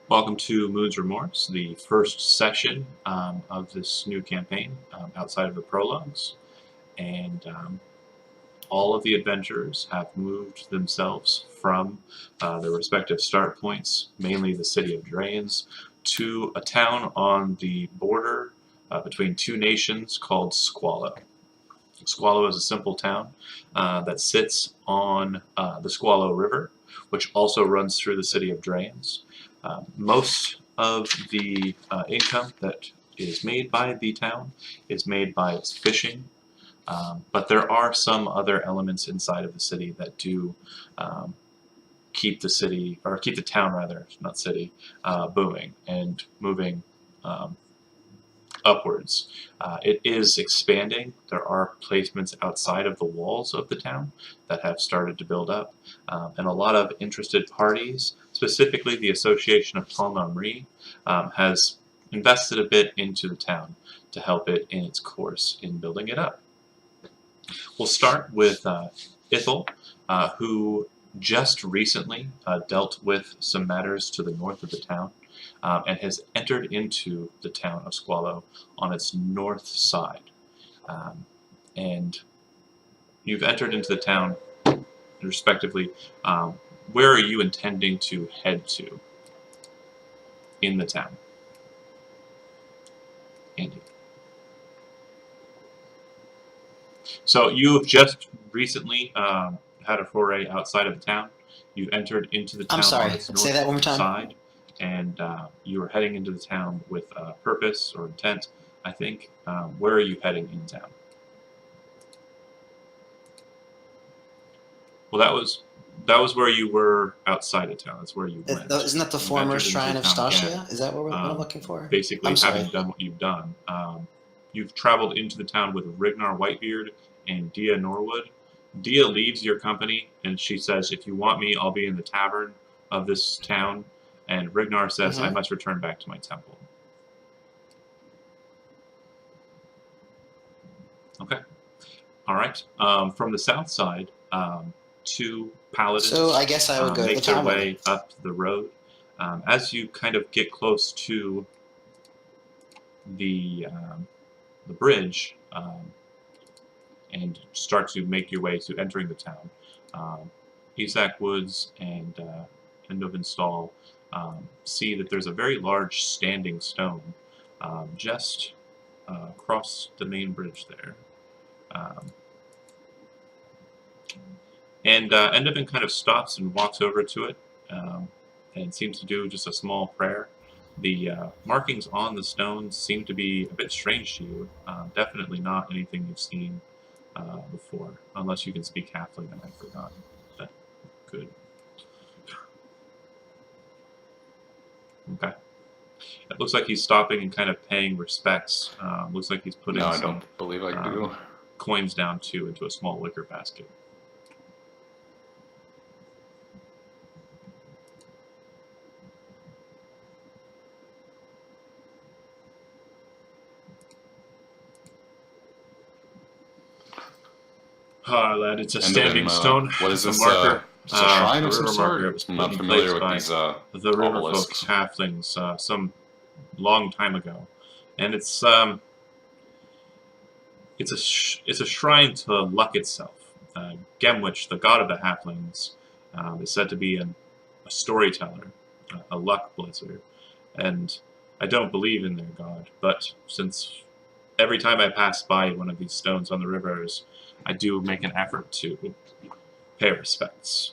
Welcome to Moon's Remorse, the first session of this new campaign outside of the prologues. And all of the adventurers have moved themselves from their respective start points, mainly the city of Drains, to a town on the border between two nations called Squallow. Squallow is a simple town that sits on the Squallow River, which also runs through the city of Drains. Most of the income that is made by the town is made by its fishing, but there are some other elements inside of the city that do keep the city, or keep the town rather, not city, booming and moving upwards. It is expanding. There are placements outside of the walls of the town that have started to build up, and a lot of interested parties, specifically the Association of Palmamri, has invested a bit into the town to help it in its course in building it up. We'll start with Ithel, who just recently dealt with some matters to the north of the town. And has entered into the town of Squallow on its north side. And you've entered into the town, respectively. Where are you intending to head to in the town? Andy. So you've just recently had a foray outside of the town. You've entered into the town I'm sorry, on its say that one more north time. side. And you are heading into the town with purpose or intent, I think. Where are you heading in town? Well, that was where you were outside of town. That's where you went. Isn't that the You've former entered into shrine the of town again, Stasia? Is that what I'm looking for? basically I'm sorry. having done what you've done. You've traveled into the town with Rignar Whitebeard and Dia Norwood. Dia leaves your company, and she says, if you want me, I'll be in the tavern of this town. And Rignar says, I must return back to my temple. Okay. All right. From the south side, two paladins So I guess I would go to the make their tavern. way up the road. As you kind of get close to the bridge and start to make your way to entering the town, Isaac Woods and Endovinstall see that there's a very large standing stone just across the main bridge there. And Endovin kind of stops and walks over to it and seems to do just a small prayer. The markings on the stone seem to be a bit strange to you. Definitely not anything you've seen before, unless you can speak Halfling, and I've forgotten. That could. Okay. It looks like he's stopping and kind of paying respects. Looks like he's putting No, I some don't believe I do. coins down too into a small wicker basket. Lad, it's a standing stone. What is it's this? A marker. It's a shrine a of some river sort? marker. It was I'm put not in familiar place with by these the river obelisks. folk halflings some long time ago, and it's a shrine to luck itself. Gemwich, the god of the halflings, is said to be a storyteller, a luck blesser, and I don't believe in their god, but since every time I pass by one of these stones on the rivers, I do make an effort to pay respects.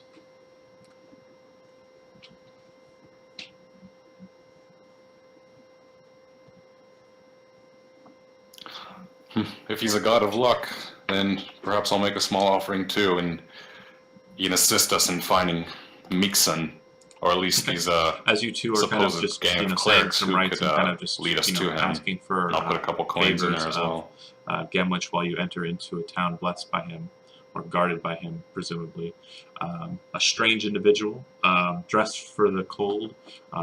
If he's a god of luck, then perhaps I'll make a small offering too, and he can assist us in finding Mixon, or at least these as you two are kind of just gang of saying clerics some who rites could and kind of just lead us to him. asking for I'll put a couple coins in favors there as of well. Gemwich while you enter into a town blessed by him, or guarded by him, presumably. A strange individual, dressed for the cold,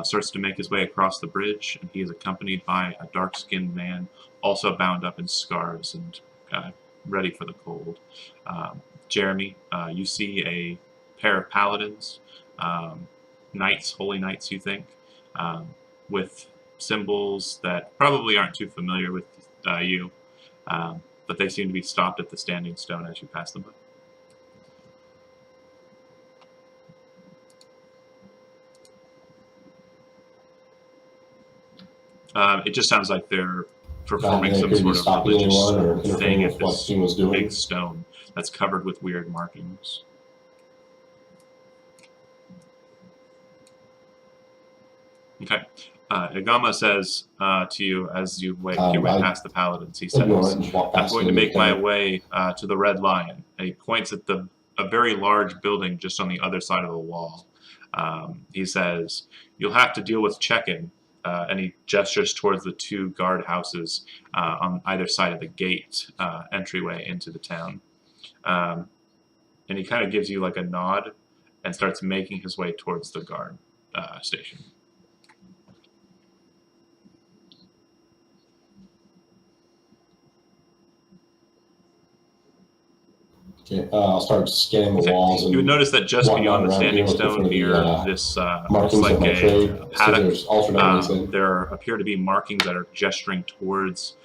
starts to make his way across the bridge, and he is accompanied by a dark-skinned man, also bound up in scars and ready for the cold. Jeremy, you see a pair of paladins, knights, holy knights, you think, with symbols that probably aren't too familiar with you, but they seem to be stopped at the standing stone as you pass them by. It just sounds like they're performing some sort of religious thing at this big stone that's covered with weird markings. Okay. Igama says to you as you make your way past the paladins, he says, I'm going to make my way to the Red Lion. And he points at a very large building just on the other side of the wall. He says, you'll have to deal with check-in. And he gestures towards the 2 guard houses on either side of the gate entryway into the town. And he kind of gives you like a nod and starts making his way towards the guard station. Okay, I'll start scanning the walls. You would notice that just beyond the standing stone near this looks like a paddock, there appear to be markings that are gesturing towards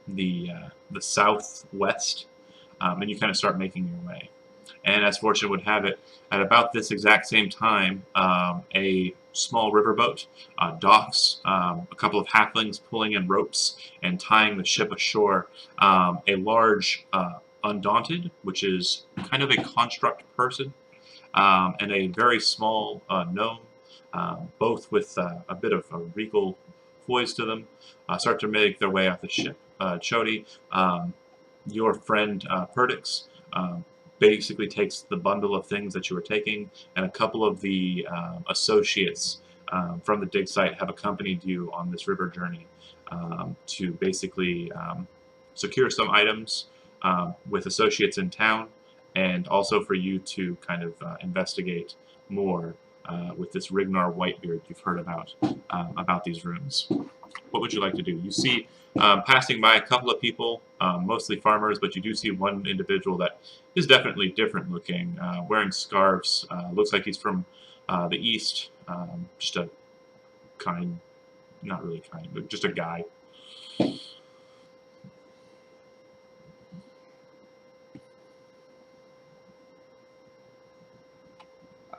the southwest, and you kind of start making your way. And as fortune would have it, at about this exact same time, a small riverboat docks, a couple of halflings pulling in ropes and tying the ship ashore. A large Undaunted, which is kind of a construct person, and a very small gnome, both with a bit of a regal poise to them, start to make their way off the ship. Chody, your friend Perdix, basically takes the bundle of things that you were taking, and a couple of the associates from the dig site have accompanied you on this river journey to basically secure some items with associates in town, and also for you to kind of investigate more with this Rignar Whitebeard you've heard about these rooms. What would you like to do? You see passing by a couple of people, mostly farmers, but you do see one individual that is definitely different looking, wearing scarves. Looks like he's from the east, just a kind, not really kind, but just a guy.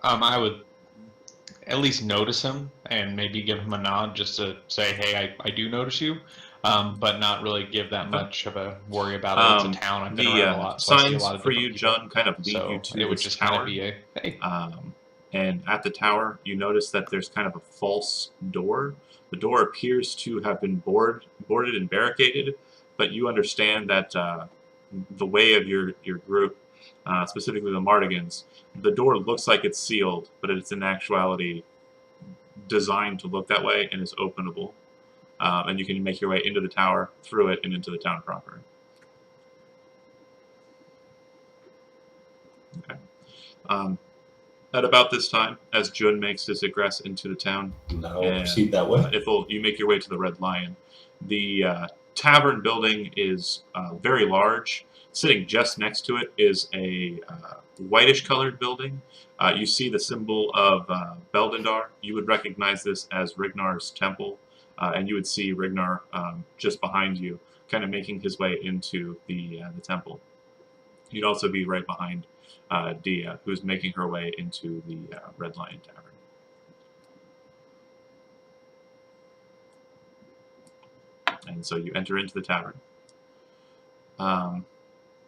I would at least notice him and maybe give him a nod just to say, hey, I do notice you, but not really give that much of a worry about it. It's a town. I've been around a lot, so I see a lot of for you, people. John, kind of lead So you to it would this just tower. kind of be a, hey. And at the tower, you notice that there's kind of a false door. The door appears to have been boarded and barricaded, but you understand that the way of your group, specifically the Mardigans, the door looks like it's sealed, but it's in actuality designed to look that way and is openable. And you can make your way into the tower, through it, and into the town proper. Okay. At about this time, as Jun makes his egress into the town, proceed that way. You make your way to the Red Lion. The tavern building is very large. Sitting just next to it is a whitish-colored building. You see the symbol of Beldendar. You would recognize this as Rignar's temple, and you would see Rignar just behind you, kind of making his way into the temple. You'd also be right behind Dia, who's making her way into the Red Lion Tavern. And so you enter into the tavern.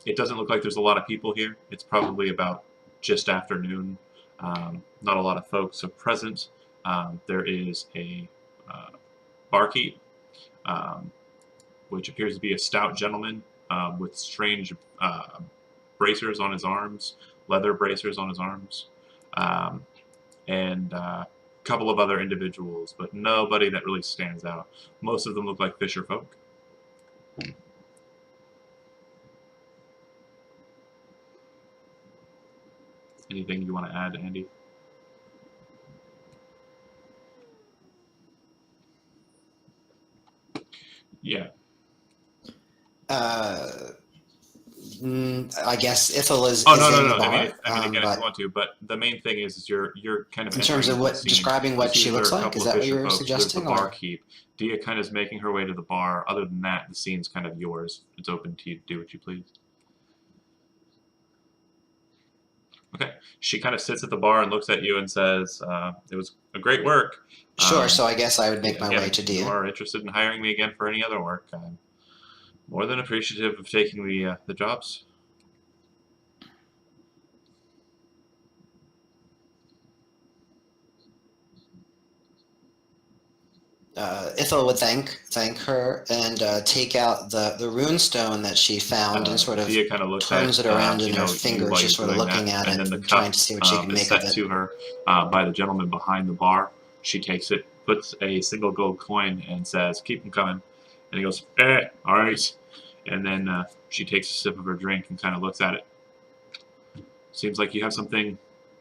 It doesn't look like there's a lot of people here. It's probably about just afternoon. Not a lot of folks are present. There is a barkeep, which appears to be a stout gentleman with strange bracers on his arms, leather bracers on his arms, and a couple of other individuals, but nobody that really stands out. Most of them look like fisher folk. Anything you want to add, Andy? Yeah. I guess Ithel is, Oh is no, in no, the no. bar. I mean, again, if But you want to, but the main thing is you're kind of in terms of entering what the scene. describing what You see she there looks are a like, couple is of that what fisher you're folks. There's the suggesting? Or? barkeep. Dia kind of is making her way to the bar. Other than that, the scene's kind of yours. It's open to you to do what you please. Okay. She kind of sits at the bar and looks at you and says, "It was a great work." Sure. So I guess I would make my Again, way to if you Dia. are interested in hiring me again for any other work, I'm more than appreciative of taking the jobs. Ithel would thank her and take out the rune stone that she found and sort of Dia kind of looks turns at, it around in you her know, fingers, while just you're sort of doing looking that, at and it then the and cup trying to see what she can is make of set it. to her by the gentleman behind the bar. She takes it, puts a single gold coin, and says, "Keep them coming." And he goes, all right." And then she takes a sip of her drink and kind of looks at it. Seems like you have something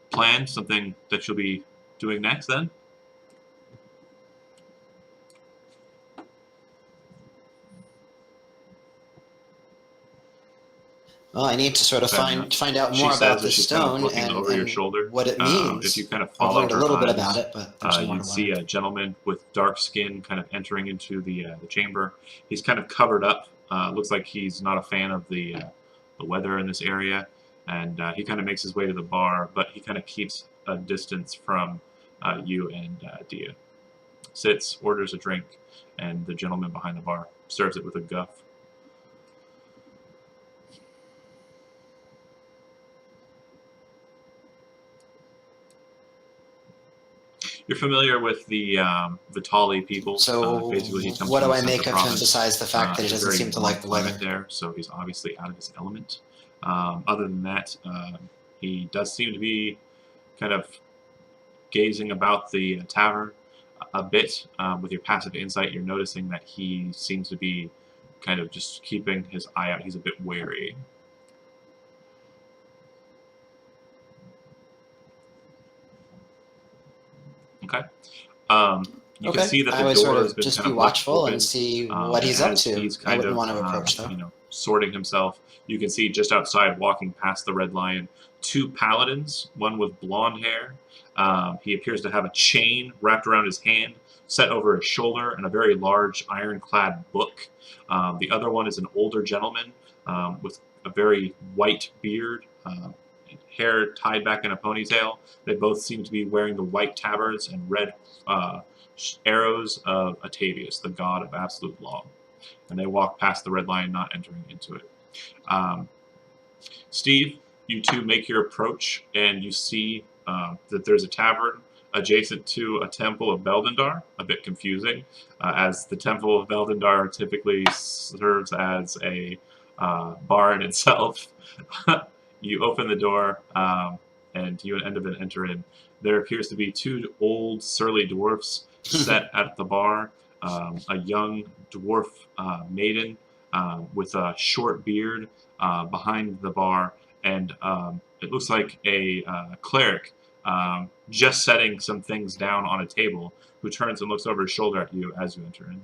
planned, something that you'll be doing next then? Well, I need to sort of find out more about this stone kind of over your shoulder. what it means. If you kind of I've follow learned a her little bit eyes, about it, but there's more you to see learn. a gentleman with dark skin kind of entering into the chamber. He's kind of covered up. Looks like he's not a fan of the weather in this area, and he kind of makes his way to the bar, but he kind of keeps a distance from you and Dia. Sits, orders a drink, and the gentleman behind the bar serves it with a guff. You're familiar with the Vitali people. So basically, he comes what from do the I make Central of him Province. besides the fact that he It's a doesn't very seem to like the warm weather? climate there, so he's obviously out of his element. Other than that, he does seem to be kind of gazing about the tavern a bit. With your passive insight, you're noticing that he seems to be kind of just keeping his eye out. He's a bit wary. Okay. You can see that the door sort has of been just kind be of left watchful open, and see what he's up as to. He's I kind wouldn't of, want to approach though. you know, sorting himself. You can see just outside, walking past the Red Lion, two paladins, one with blonde hair. He appears to have a chain wrapped around his hand, set over his shoulder, and a very large ironclad book. The other one is an older gentleman with a very white beard, hair tied back in a ponytail. They both seem to be wearing the white tabards and red arrows of Atavius, the god of absolute law. And they walk past the Red Lion, not entering into it. Steve, you two make your approach, and you see that there's a tavern adjacent to a temple of Beldendar. A bit confusing, as the temple of Beldendar typically serves as a bar in itself. You open the door, and you and Endovan enter in. There appears to be two old, surly dwarfs set at the bar. A young dwarf maiden with a short beard behind the bar, and it looks like a cleric just setting some things down on a table, who turns and looks over his shoulder at you as you enter in.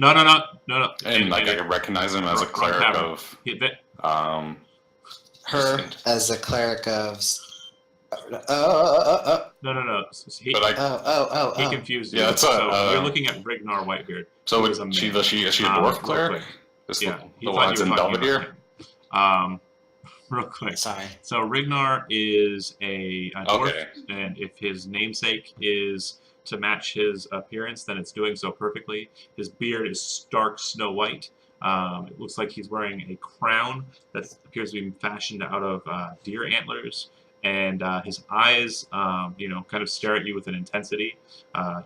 No. And like I can recognize him as a cleric of. Her as a cleric of. No. He confused you. Yeah, it's you're looking at Rignar Whitebeard. So is she a dwarf cleric? Yeah, the one that's in Belvedere. Real quick. Sorry. So Rignar is a dwarf, Okay. and if his namesake is to match his appearance, then it's doing so perfectly. His beard is stark snow white. It looks like he's wearing a crown that appears to be fashioned out of deer antlers, and his eyes, kind of stare at you with an intensity.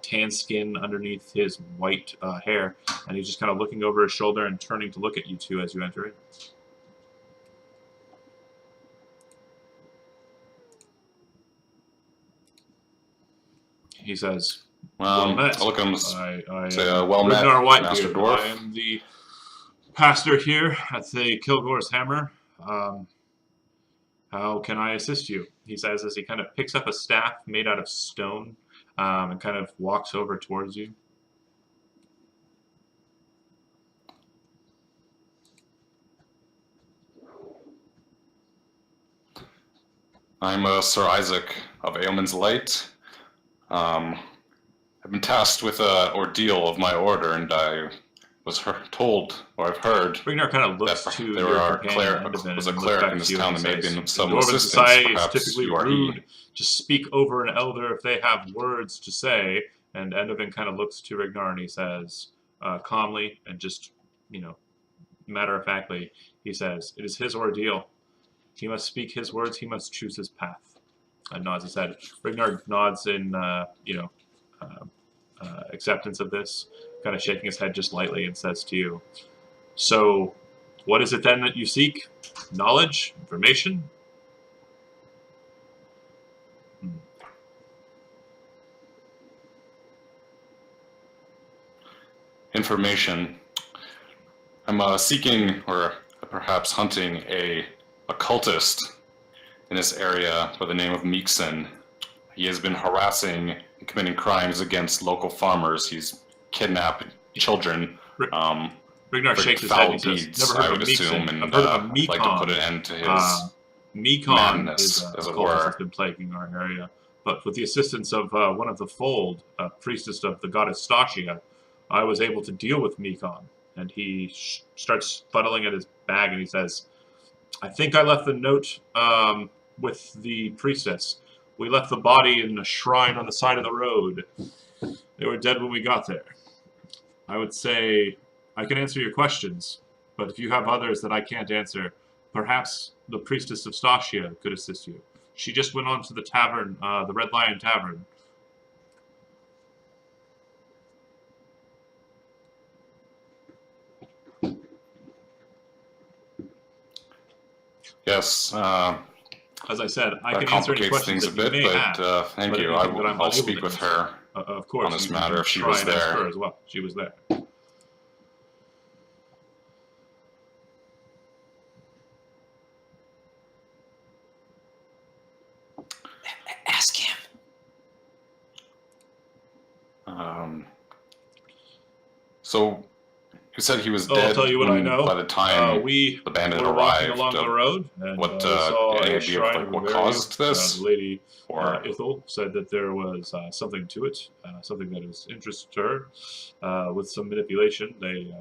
Tan skin underneath his white hair, and he's just kind of looking over his shoulder and turning to look at you two as you enter in. He says, "Well met. I'll look at him. I Say, well met, Rignar Whitebeard. Master Dwarf. I am the pastor here at the Kilgore's Hammer. How can I assist you? He says as he kind of picks up a staff made out of stone and kind of walks over towards you. I'm Sir Isaac of Ailman's Light. I've been tasked with an ordeal of my order, and I was told, or I've heard, Ragnar kind of looks that to there your are companion was a cleric in this town that may have been of some Dwarven assistance. society is Perhaps typically you are rude he. to speak over an elder if they have words to say. And Endovan kind of looks to Ragnar and he says, calmly and just, matter-of-factly, he says, "It is his ordeal. He must speak his words. He must choose his path." And nods his head. Ragnar nods in, acceptance of this, kind of shaking his head just lightly, and says to you, "So, what is it then that you seek? Knowledge? Information?" Information. I'm seeking, or perhaps hunting, a cultist in this area by the name of Meekson. He has been harassing and committing crimes against local farmers. He's kidnapped children. Ragnar shakes his head Foul and he says, deeds, "Never I heard of would a assume, Meekson. and I've heard of a like to Mekon. put an end to his Mekon madness, is as a it cult were. that's been plaguing our area. But with the assistance of one of the Fold, a priestess of the goddess Stasia, I was able to deal with Mekon." And he starts fuddling at his bag and he says, "I think I left the note with the priestess. We left the body in a shrine on the side of the road. They were dead when we got there. I would say I can answer your questions, but if you have others that I can't answer, perhaps the priestess of Stasia could assist you. She just went on to the tavern, the Red Lion Tavern." Yes, As I said, I that can answer any complicates questions things that a you bit, may but have. thank but you. anything that I'm I'll unable speak to with answer, her of course, on this you can matter if she try was and ask there. her as well. She was there. Ask him. So you said he was I'll dead tell you what I know. by the time we the bandit were walking arrived. along the road, and what, we saw any a idea of, shrine like, of what a caused this? The lady Or Ithel said that there was something to it, something that was interest to her. With some manipulation, they,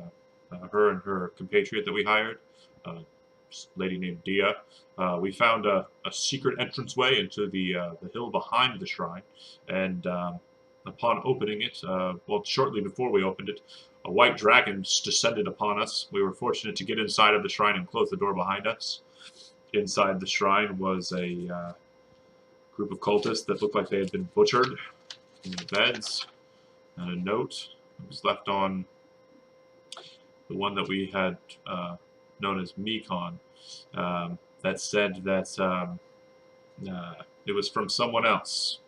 her and her compatriot that we hired, lady named Dia, we found a secret entranceway into the hill behind the shrine, and upon opening it, shortly before we opened it, a white dragon descended upon us. We were fortunate to get inside of the shrine and close the door behind us. Inside the shrine was a group of cultists that looked like they had been butchered in the beds, and a note that was left on the one that we had known as Mekon, that said that it was from someone else.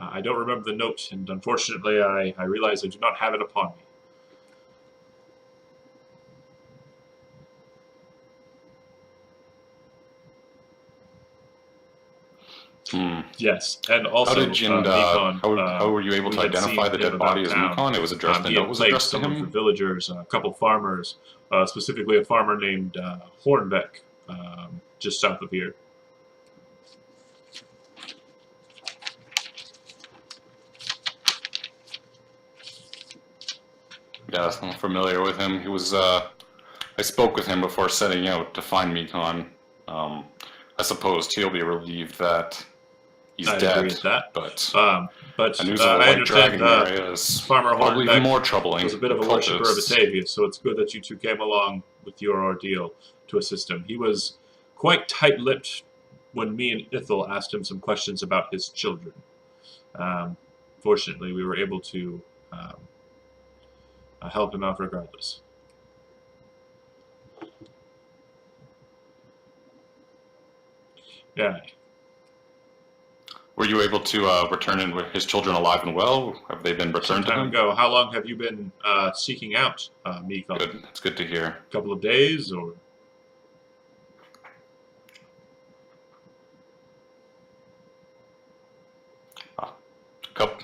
I don't remember the note, and unfortunately I realize I do not have it upon me. Yes, and also how were you able to identify the dead body as Mekon? It was addressed. The note was addressed to him. Some of the villagers, a couple farmers, specifically a farmer named Hornbeck, just south of here. Yes, I'm familiar with him. He was. I spoke with him before setting out to find Mekon. I suppose he'll be relieved that he's dead. I agree with that. But the news of a white dragon area is Farmer probably Hornbeck even more troubling. was a bit of a worshipper of Atavius, so it's good that you two came along with your ordeal to assist him. He was quite tight-lipped when me and Ithel asked him some questions about his children. Fortunately, we were able to help him out regardless. Yeah. Were you able to return his children alive and well? Have they been returned to him? Ago. How long have you been seeking out Mekon? Good. It's good to hear. A couple of days, or?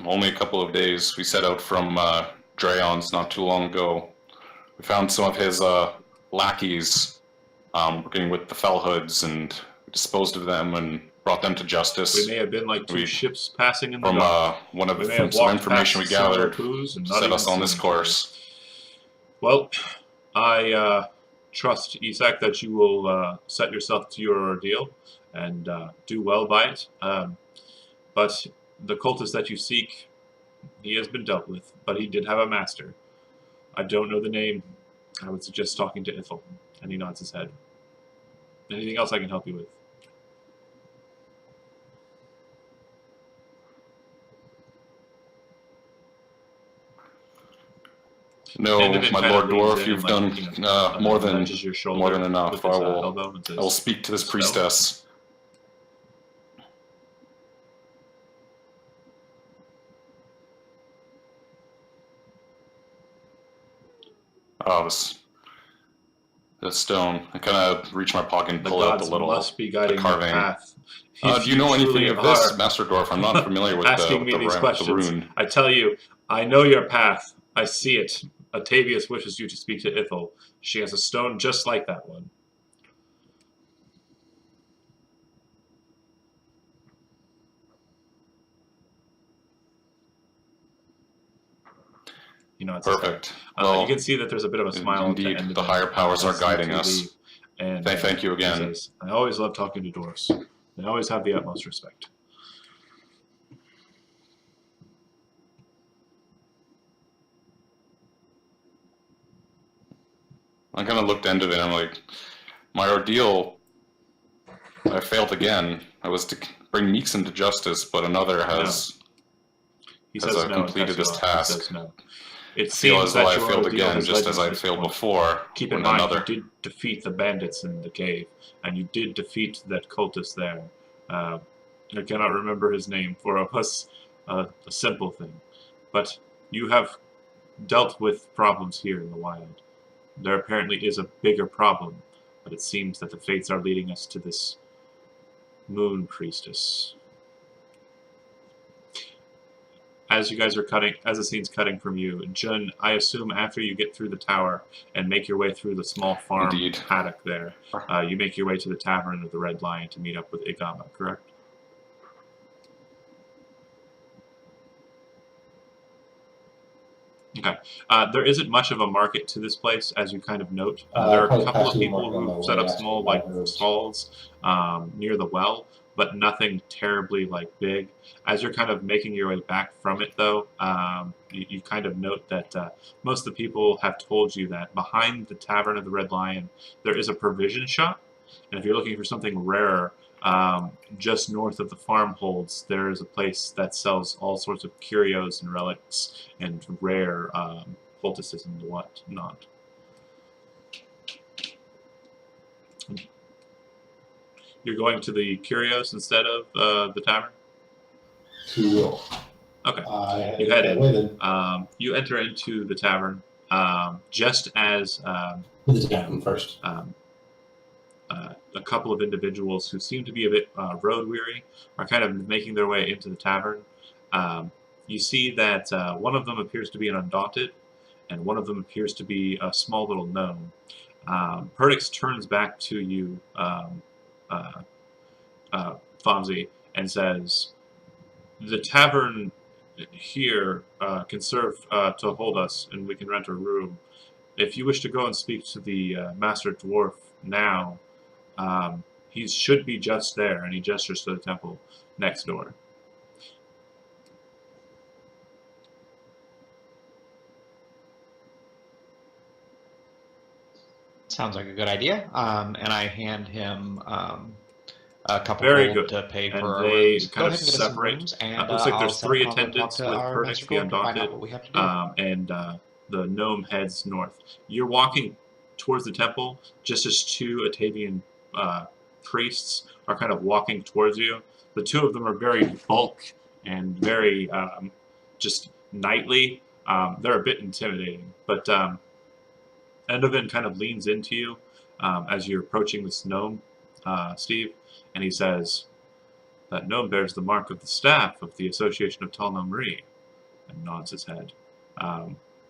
only a couple of days. We set out from Drayon's not too long ago. We found some of his lackeys working with the Fellhoods and disposed of them and brought them to justice. We may have been like two ships passing in the From dark. from some information we gathered, set us on this course. Well, I trust, Isak, that you will set yourself to your ordeal and do well by it. But the cultist that you seek, he has been dealt with, but he did have a master. I don't know the name. I would suggest talking to Ithel. And he nods his head. Anything else I can help you with? No, my Lord Dwarf, you've done more than enough. I will speak to this priestess. Oh, this stone. I kind of reach my pocket and pull out the little must be guiding carving. Your path. Do you know anything of this, Master Dwarf? I'm not familiar with the rune. I tell you, I know your path. I see it. Atavius wishes you to speak to Ithel. She has a stone just like that one. You know, it's perfect. Well, you can see that there's a bit of a smile. Indeed, the higher powers are guiding us. And thank you again. Says, I always love talking to dwarves. They always have the utmost respect. I kind of looked into it and I'm like, my ordeal, I failed again. I was to bring Meekson to justice, but another has, completed this task. He says no. It seems as though that I failed again, just as I failed before. Keep in mind, you did defeat the bandits in the cave, and you did defeat that cultist there. I cannot remember his name, for it was a simple thing. But you have dealt with problems here in the wild. There apparently is a bigger problem, but it seems that the fates are leading us to this moon priestess. As you guys are cutting, as the scene's cutting from you, Jun, I assume after you get through the tower and make your way through the small farm paddock there, you make your way to the Tavern of the Red Lion to meet up with Igama, correct? Okay. There isn't much of a market to this place, as you kind of note. There are a couple of people who set up small stalls near the well, but nothing terribly big. As you're kind of making your way back from it, though, you kind of note that most of the people have told you that behind the Tavern of the Red Lion, there is a provision shop, and if you're looking for something rarer, just north of the farmholds, there is a place that sells all sorts of curios and relics and rare poultices and whatnot. You're going to the curios instead of the tavern? You will. Okay. You head in. You enter into the tavern just as... the tavern first. A couple of individuals who seem to be a bit road weary are kind of making their way into the tavern. You see that one of them appears to be an Undaunted, and one of them appears to be a small little gnome. Perdix turns back to you, Fonzie, and says, "The tavern here can serve to hold us, and we can rent a room. If you wish to go and speak to the Master Dwarf now, he should be just there," and he gestures to the temple next door. Sounds like a good idea. And I hand him a couple gold to pay for our rooms. Kind of separate. It looks like there's 3 attendants with Perdix the Undaunted, and the gnome heads north. You're walking towards the temple just as 2 Atavian priests are kind of walking towards you. The 2 of them are very bulk and very just knightly. They're a bit intimidating, but Endovan kind of leans into you as you're approaching this gnome, Steve, and he says, That gnome bears the mark of the staff of the Association of Tall Gnome-Ri, and nods his head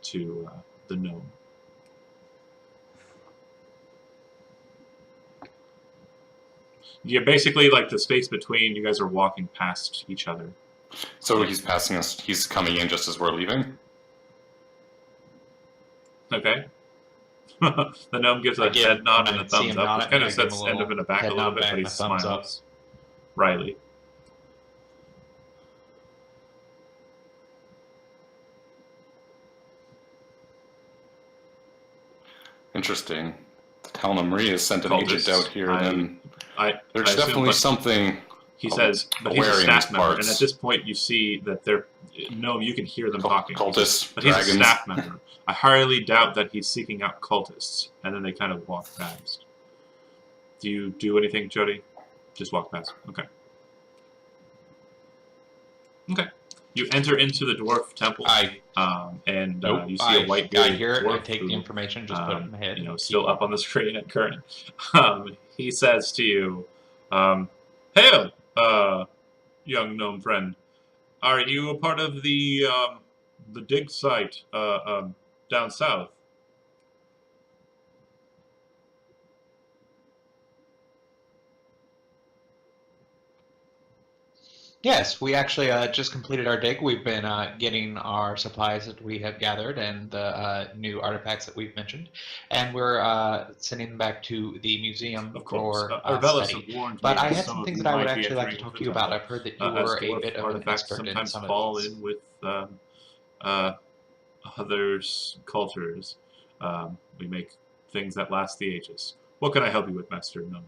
to the gnome. Yeah, basically, like the space between you guys are walking past each other. So he's passing us. He's coming in just as we're leaving. Okay. The gnome gives a head nod and a thumbs up, which kind of sets Enderman aback a little bit, but he smiles. Riley. Interesting. Tell Maria has sent an agent out here, then there's definitely something. He says, but he's a staff member, and at this point you see that you can hear them talking. Cultists, but dragons. He's a staff member. I highly doubt that he's seeking out cultists. And then they kind of walk past. Do you do anything, Jody? Just walk past. Okay. Okay. You enter into the dwarf temple, and you see a white bearded dwarf. I take the information, just put it in my head. Still up on the screen at current. He says to you, "Hail, young gnome friend. Are you a part of the dig site down south?" Yes, we actually just completed our dig. We've been getting our supplies that we have gathered and the new artifacts that we've mentioned, and we're sending them back to the museum for study. But I had some things that I would actually like to talk to you about. I've heard that you were a bit of an expert in some of these. In with others' cultures. We make things that last the ages. What can I help you with, Master Gnome?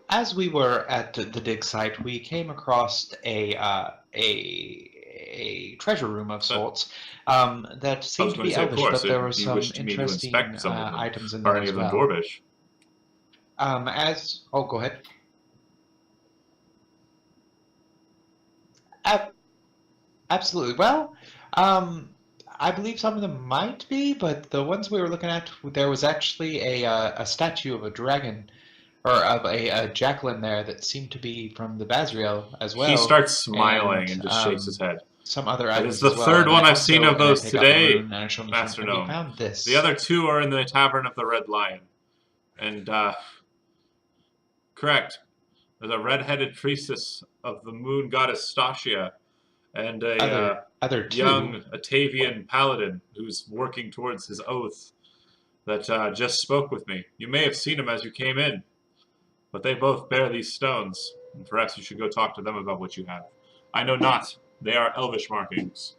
As we were at the dig site, we came across a treasure room of sorts that seemed to be elvish, but there were some interesting items in there as well. Dwarvish. Go ahead. Absolutely. Well, I believe some of them might be, but the ones we were looking at, there was actually a statue of a dragon, or of a jackal there that seemed to be from the Basriel as well. He starts smiling and just shakes his head. Some other That items is the as well. third one I've seen of those today, Master Gnome. We found this. The other two are in the Tavern of the Red Lion. And, correct. There's a red-headed priestess of the moon goddess Stasia, and a young Atavian paladin who's working towards his oath that just spoke with me. You may have seen him as you came in, but they both bear these stones, and perhaps you should go talk to them about what you have. I know not. They are elvish markings.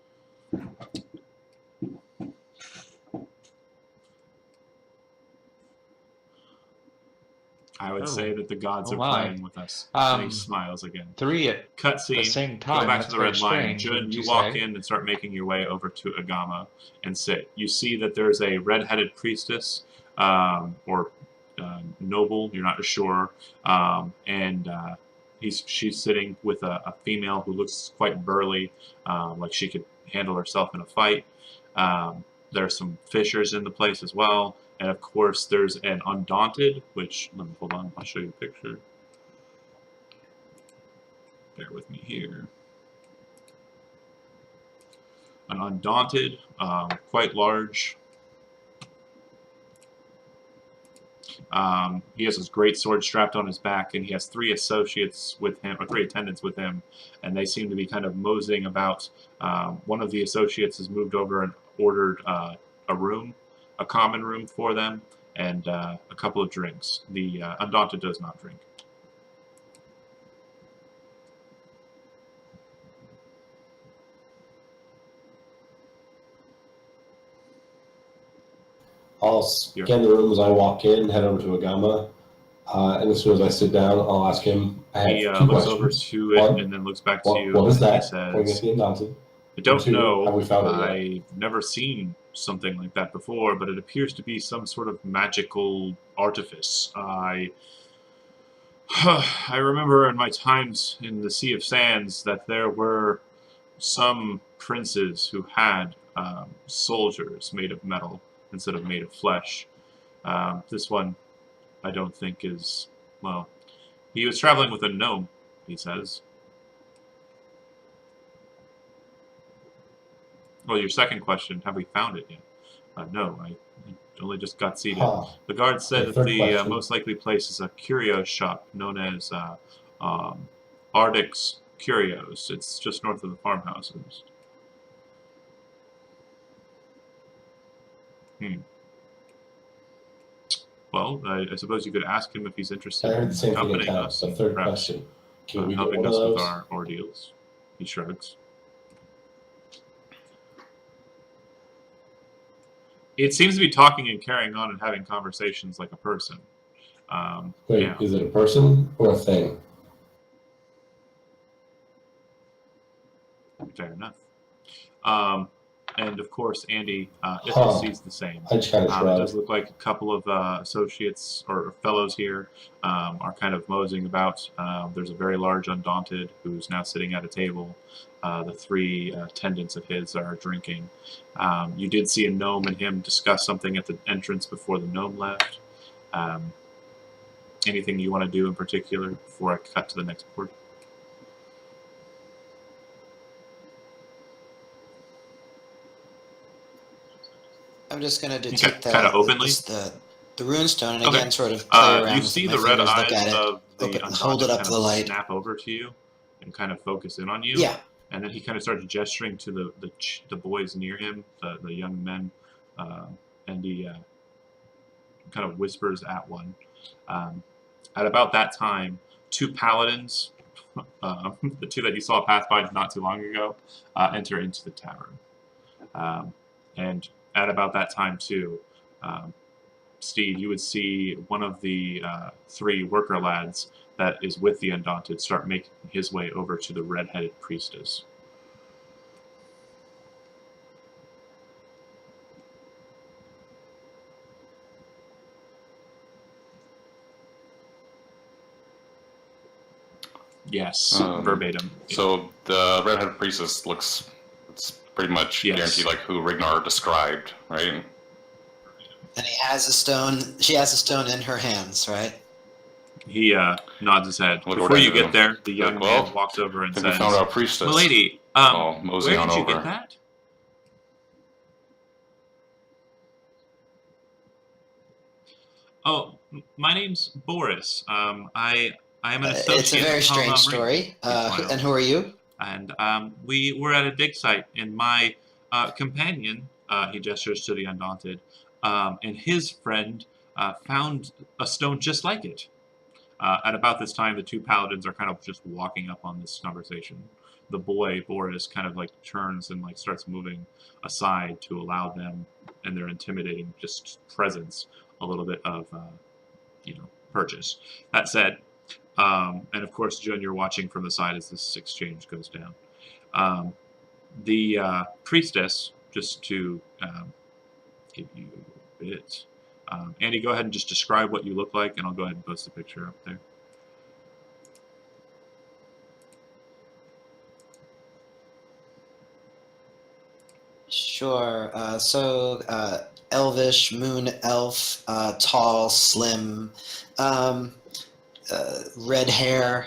I would say that the gods are playing with us. And he smiles again. Three at Cutscene. the same time. Go back to the Red Lion. Jun, you walk in and start making your way over to Agama and sit. You see that there's a red-headed priestess, or noble, you're not sure, and she's sitting with a female who looks quite burly, like she could handle herself in a fight. There's some fishers in the place as well. And of course, there's an Undaunted, which, let me, hold on, I'll show you a picture. Bear with me here. An Undaunted, quite large. He has his great sword strapped on his back, and he has 3 associates with him, or 3 attendants with him, and they seem to be kind of moseying about. One of the associates has moved over and ordered a room, a common room for them, and a couple of drinks. The Undaunted does not drink. I'll scan the room as I walk in, head over to Agama, and as soon as I sit down, I'll ask him. He looks over to it and then looks back to you. What is that? He says, I don't know. Have we found it I've never seen something like that before, but it appears to be some sort of magical artifice. I remember in my times in the Sea of Sands that there were some princes who had soldiers made of metal instead of made of flesh. This one, I don't think is, well, he was traveling with a gnome, he says. Well, your second question, have we found it yet? No, I only just got seated. Huh. The guard said The that third the question. most likely place is a curio shop known as Ardix Curios. It's just north of the farmhouses. Well, I suppose you could ask him if he's interested I heard in the same thing in accompanying town. us. The third perhaps, question. Can we get helping one of us with those? our ordeals. He shrugs. It seems to be talking and carrying on and having conversations like a person. Wait, yeah. is it a person or a thing? Fair enough. And of course, Andy sees the same. I just kind of It shrugged. does look like a couple of associates or fellows here are kind of moseying about. There's a very large Undaunted who's now sitting at a table. The three attendants of his are drinking. You did see a gnome and him discuss something at the entrance before the gnome left. Anything you want to do in particular before I cut to the next board? I'm just going to detect Kind of openly? the runestone and Okay. again sort of play around You with see my the red fingers, look at eyes it, of the hold it Undaunted up kind to the of light. snap over to you and kind of focus in on you. Yeah. And then he kind of starts gesturing to the boys near him, the young men, and he kind of whispers at one. At about that time, two paladins, the two that you saw pass by not too long ago, enter into the tavern. And at about that time too, Steve, you would see one of the three worker lads that is with the Undaunted start making his way over to the red-headed priestess. Yes, verbatim. So the redheaded priestess looks, it's pretty much guaranteed like who Rignar described, right? And he has a stone. She has a stone in her hands, right? He nods his head. Look Before you over get there, the young like, well, man walks over and I think says, we found our priestess. "Milady, mosey where on did you over. get that?" Oh, my name's Boris. I am an associate. It's a very strange story. And who are you? And we were at a dig site, and my companion, he gestures to the Undaunted, and his friend found a stone just like it. At about this time, the two paladins are kind of just walking up on this conversation. The boy, Boris, kind of like turns and like starts moving aside to allow them and their intimidating just presence a little bit of, purchase. That said, and of course, Joan, you're watching from the side as this exchange goes down. The priestess, just to give you a bit. Andy, go ahead and just describe what you look like, and I'll go ahead and post a picture up there. Sure. Elvish, moon elf, tall, slim, red hair.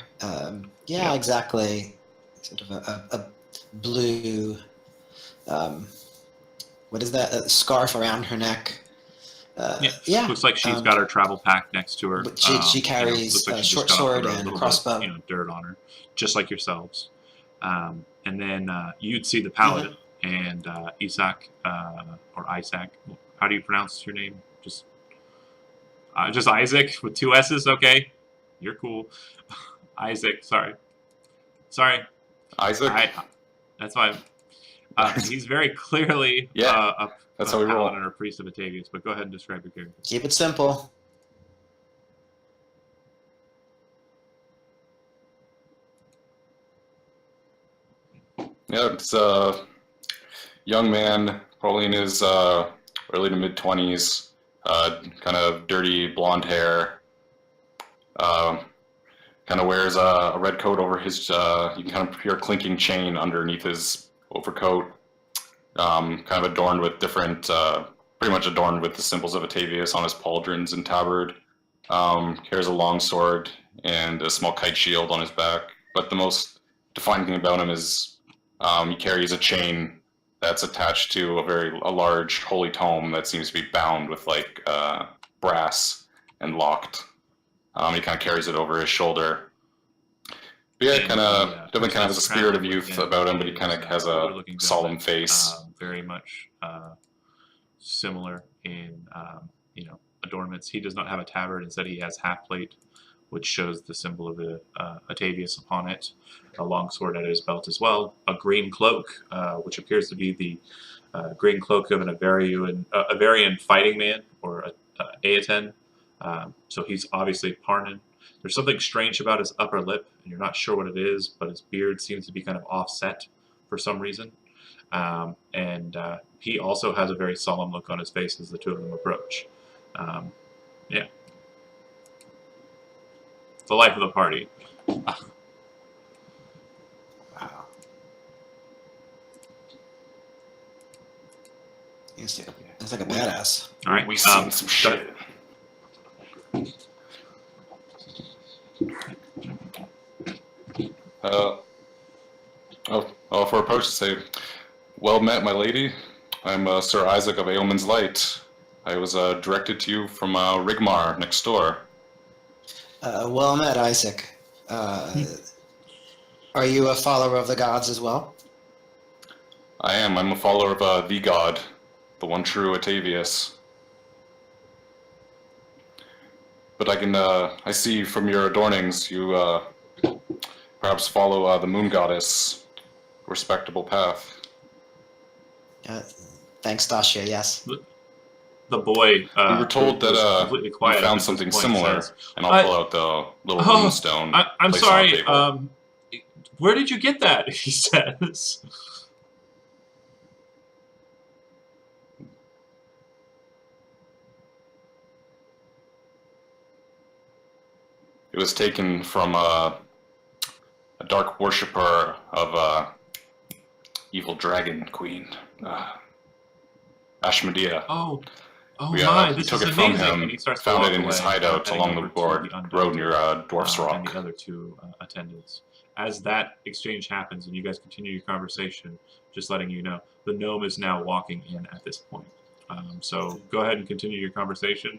Yeah, exactly. Sort of a blue, what is that? A scarf around her neck. Yeah. Looks like she's got her travel pack next to her. She carries like a she short just got off the sword road, and a little crossbow. bit, dirt on her, just like yourselves. And then you'd see the paladin and Isaac or Isaac. How do you pronounce your name? Just Isaac with two S's. Okay, you're cool. Isaac. Sorry. Isaac. That's fine. He's very clearly that's how we roll. Paladin or priest of Batavius, but go ahead and describe your character. Keep it simple. Yeah, it's a young man, probably in his early to mid 20s, kind of dirty blonde hair. Kind of wears a red coat over his. You can kind of hear a clinking chain underneath his overcoat. kind of adorned with different, pretty much adorned with the symbols of Atavius on his pauldrons and tabard. Carries a long sword and a small kite shield on his back. But the most defining thing about him is he carries a chain that's attached to a large holy tome that seems to be bound with like brass and locked. He kind of carries it over his shoulder. But yeah, definitely kind of has a spirit of youth about him, but he kind of has a solemn face. Very much similar in adornments. He does not have a tabard. Instead, he has half plate, which shows the symbol of the Atavius upon it. A long sword at his belt as well. A green cloak, which appears to be the green cloak of an Avarian fighting man, or a Aetan. So he's obviously Parnan. There's something strange about his upper lip, and you're not sure what it is, but his beard seems to be kind of offset for some reason. And he also has a very solemn look on his face as the two of them approach. Yeah. The life of the party. Wow. He's like a badass. All right. We seen some shit. For approach to say, well met, my lady. I'm Sir Isaac of Aelman's Light. I was directed to you from Rigmar next door. Well met, Isaac. Are you a follower of the gods as well? I am. I'm a follower of the god, the one true Atavius. But I see from your adornings, you perhaps follow the moon goddess, respectable path. Thanks, Dacia, yes. The boy. We were told that completely you quiet found at something this point, similar, says, and I'll pull out the little moonstone. I'm place it on the sorry. table. Where did you get that? He says. It was taken from a dark worshipper of evil dragon queen, Ashmedea. Oh We my! This took is it from amazing. him, And he starts to found walk it in his away, hideout heading along the over to the road near Dwarf's and Rock. the other two attendants. As that exchange happens and you guys continue your conversation, just letting you know, the gnome is now walking in at this point. So go ahead and continue your conversation.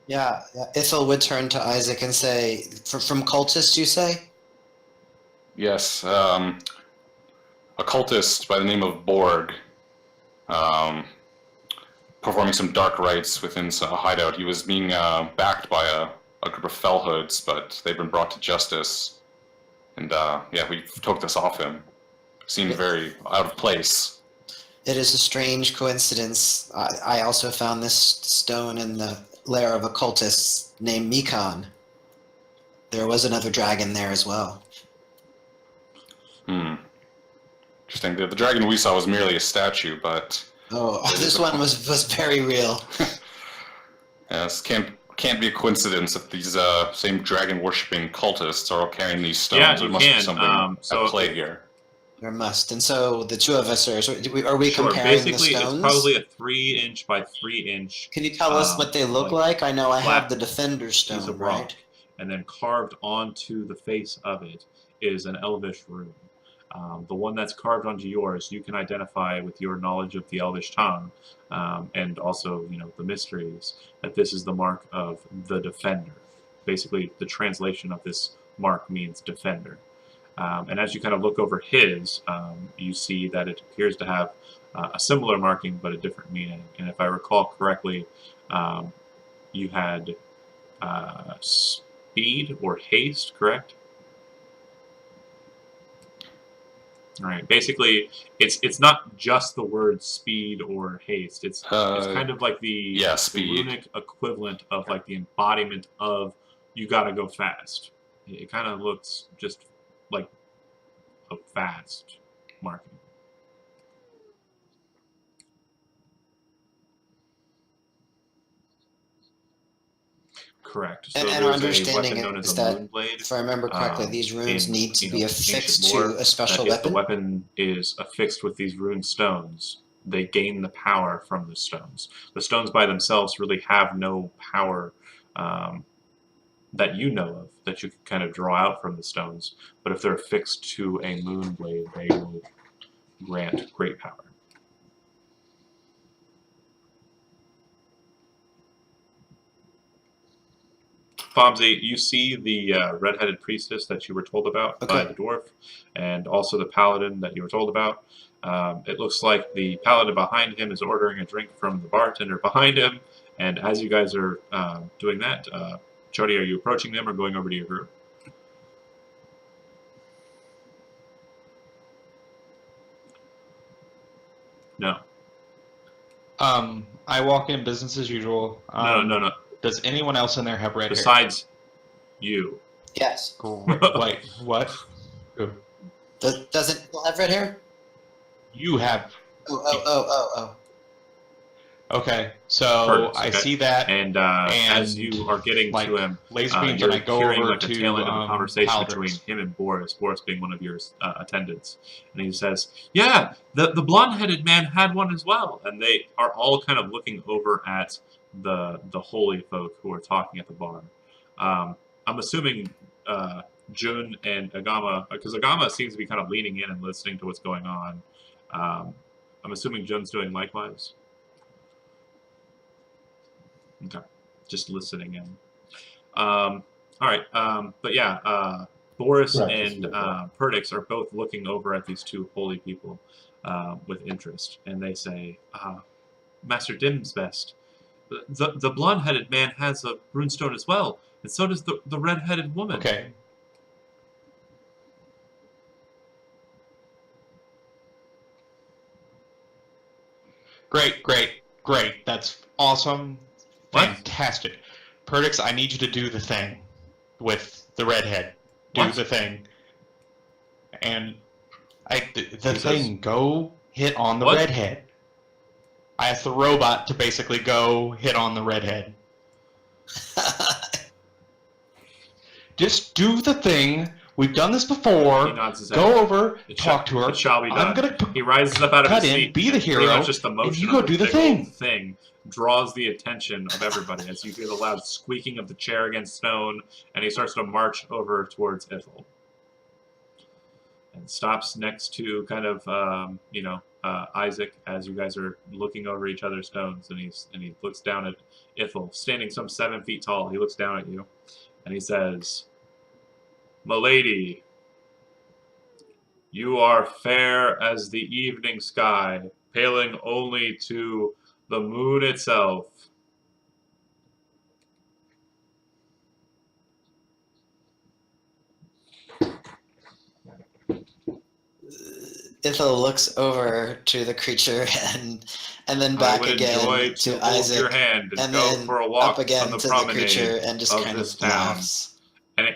Yeah. Ithel would turn to Isaac and say, from cultists, you say? Yes, a cultist by the name of Borg, performing some dark rites within a hideout. He was being backed by a group of fellhoods, but they've been brought to justice. And yeah, we took this off him. Seemed very out of place. It is a strange coincidence. I also found this stone in the lair of a cultist named Mikan. There was another dragon there as well. Interesting. The dragon we saw was merely a statue, but Oh, this one was very real. this can't be a coincidence if these same dragon worshipping cultists are all carrying these stones. Yeah, there you must can. be something at play here. There must. And so the two of us are we Sure. comparing Basically, the stones? it's probably a 3-inch by 3-inch. Can you tell us what they look like? I know I flat have the Defender piece stone, of rock, right? and then carved onto the face of it is an Elvish rune. The one that's carved onto yours, you can identify with your knowledge of the Elvish tongue, and also, the mysteries, that this is the mark of the Defender. Basically, the translation of this mark means Defender. And as you kind of look over his, you see that it appears to have a similar marking, but a different meaning. And if I recall correctly, you had speed or haste, correct? All right. Basically, it's not just the word speed or haste. It's kind of like the runic equivalent of like the embodiment of you gotta go fast. It kind of looks just like a fast marking. Correct. So And our there's a understanding weapon known as is a that, moonblade. if I remember correctly, these runes in, need to be ancient affixed lore, to a special that if the weapon. weapon is affixed with these rune stones, they gain the power from the stones. The stones by themselves really have no power that you know of, that you can kind of draw out from the stones. But if they're affixed to a moonblade, they will grant great power. Fomsy, you see the red-headed priestess that you were told about by Okay. the dwarf, and also the paladin that you were told about. It looks like the paladin behind him is ordering a drink from the bartender behind him, and as you guys are doing that, Chody, are you approaching them or going over to your group? No. I walk in business as usual. No. Does anyone else in there have red hair? Besides you. Yes. Wait, what? Who? Doesn't Bill have red hair? You have. Oh. Okay, so Curtis, I okay? see that, And as you are getting like, to him, laser beams, you're and I go hearing over like the to tail end of a conversation Paladins. between him and Boris being one of your attendants. And he says, yeah, the blonde-headed man had one as well. And they are all kind of looking over at the holy folk who are talking at the bar. I'm assuming Jun and Agama, because Agama seems to be kind of leaning in and listening to what's going on. I'm assuming Jun's doing likewise. Okay, just listening in. All right, but yeah, Boris Correct, and that's good. Perdix are both looking over at these two holy people with interest, and they say, Master Dimsbest, the blonde-headed man has a runestone as well, and so does the red-headed woman. Okay. Great. That's awesome. What? Fantastic. Perdix, I need you to do the thing with the redhead. Do What? the thing. And the He thing, says- go hit on the What? redhead. I asked the robot to basically go hit on the redhead. Just do the thing. We've done this before. He nods his head. Go over, It talk shall- to her. It shall be done. I'm gonna He rises up out of cut his in, seat. be the and pretty hero, much just the motion and you of go the do the big old thing. thing draws the attention of everybody as you hear the loud squeaking of the chair against stone, and he starts to march over towards Ithel. And stops next to kind of, Isaac as you guys are looking over each other's stones, and he looks down at Ithel, standing some 7 feet tall. He looks down at you, and he says, "Milady, you are fair as the evening sky, paling only to the moon itself." Ithel looks over to the creature and then I back would again enjoy to hold your Isaac, hand and and go then for a walk up again on the to the promenade creature and just of kind this of town. laughs. And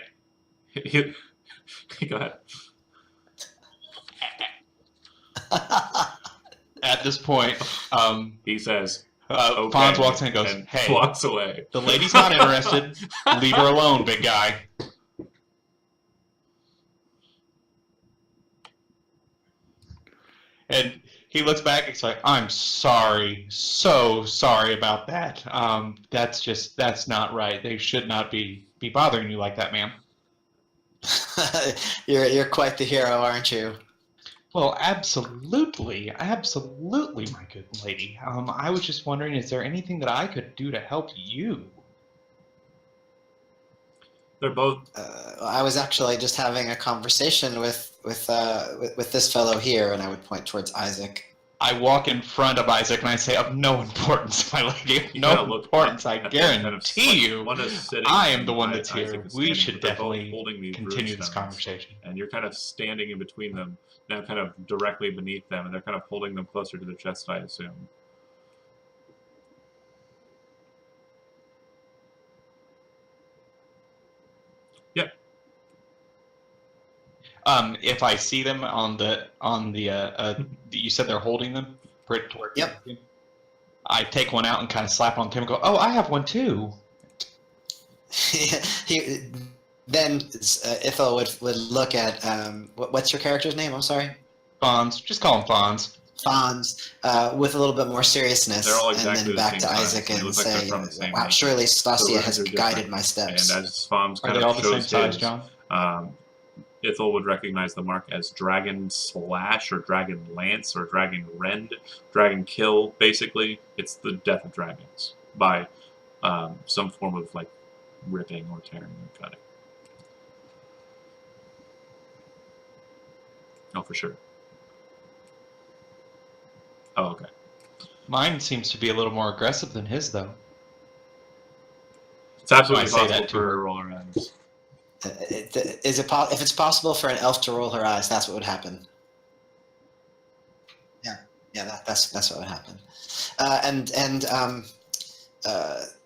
go ahead. At this point, He says, okay, Fonz walks in and goes, and "Hey, walks away. the lady's not interested. Leave her alone, big guy." And he looks back and he's like, "I'm sorry. So sorry about that. That's not right. They should not be bothering you like that, ma'am." You're quite the hero, aren't you? Well, absolutely, my good lady. I was just wondering, is there anything that I could do to help you? They're both. I was actually just having a conversation with this fellow here, and I would point towards Isaac. I walk in front of Isaac and I say, "Of no importance, my lady. Of You no kinda look importance. I at them, kind of guarantee you. one is sitting I am the and one that's Isaac here. is We standing, should but they're both definitely holding these continue this runestones. conversation." And you're kind of standing in between them, now kind of directly beneath them, and they're kind of holding them closer to their chest, I assume. Yep. If I see them on the you said they're holding them. Yep. I take one out and kind of slap on the table and go, "Oh, I have one too." he then Ithel would look at what's your character's name? I'm sorry. Fonz. Just call him Fonz. Fonz, with a little bit more seriousness, They're all and exactly then the back same to size. Isaac They and look like they're say, from the same "Wow, nation. surely Stasia The has rings are guided different. my steps." And as Fonz Are kind they of all the same shows size, his, John? Ithel would recognize the mark as Dragon Slash or Dragon Lance or Dragon Rend, Dragon Kill. Basically, it's the death of dragons by some form of like ripping or tearing or cutting. Oh, for sure. Oh, okay. Mine seems to be a little more aggressive than his, though. It's absolutely I say possible that to for her her. to roll her eyes. If it's possible for an elf to roll her eyes, that's what would happen. Yeah, that's what would happen.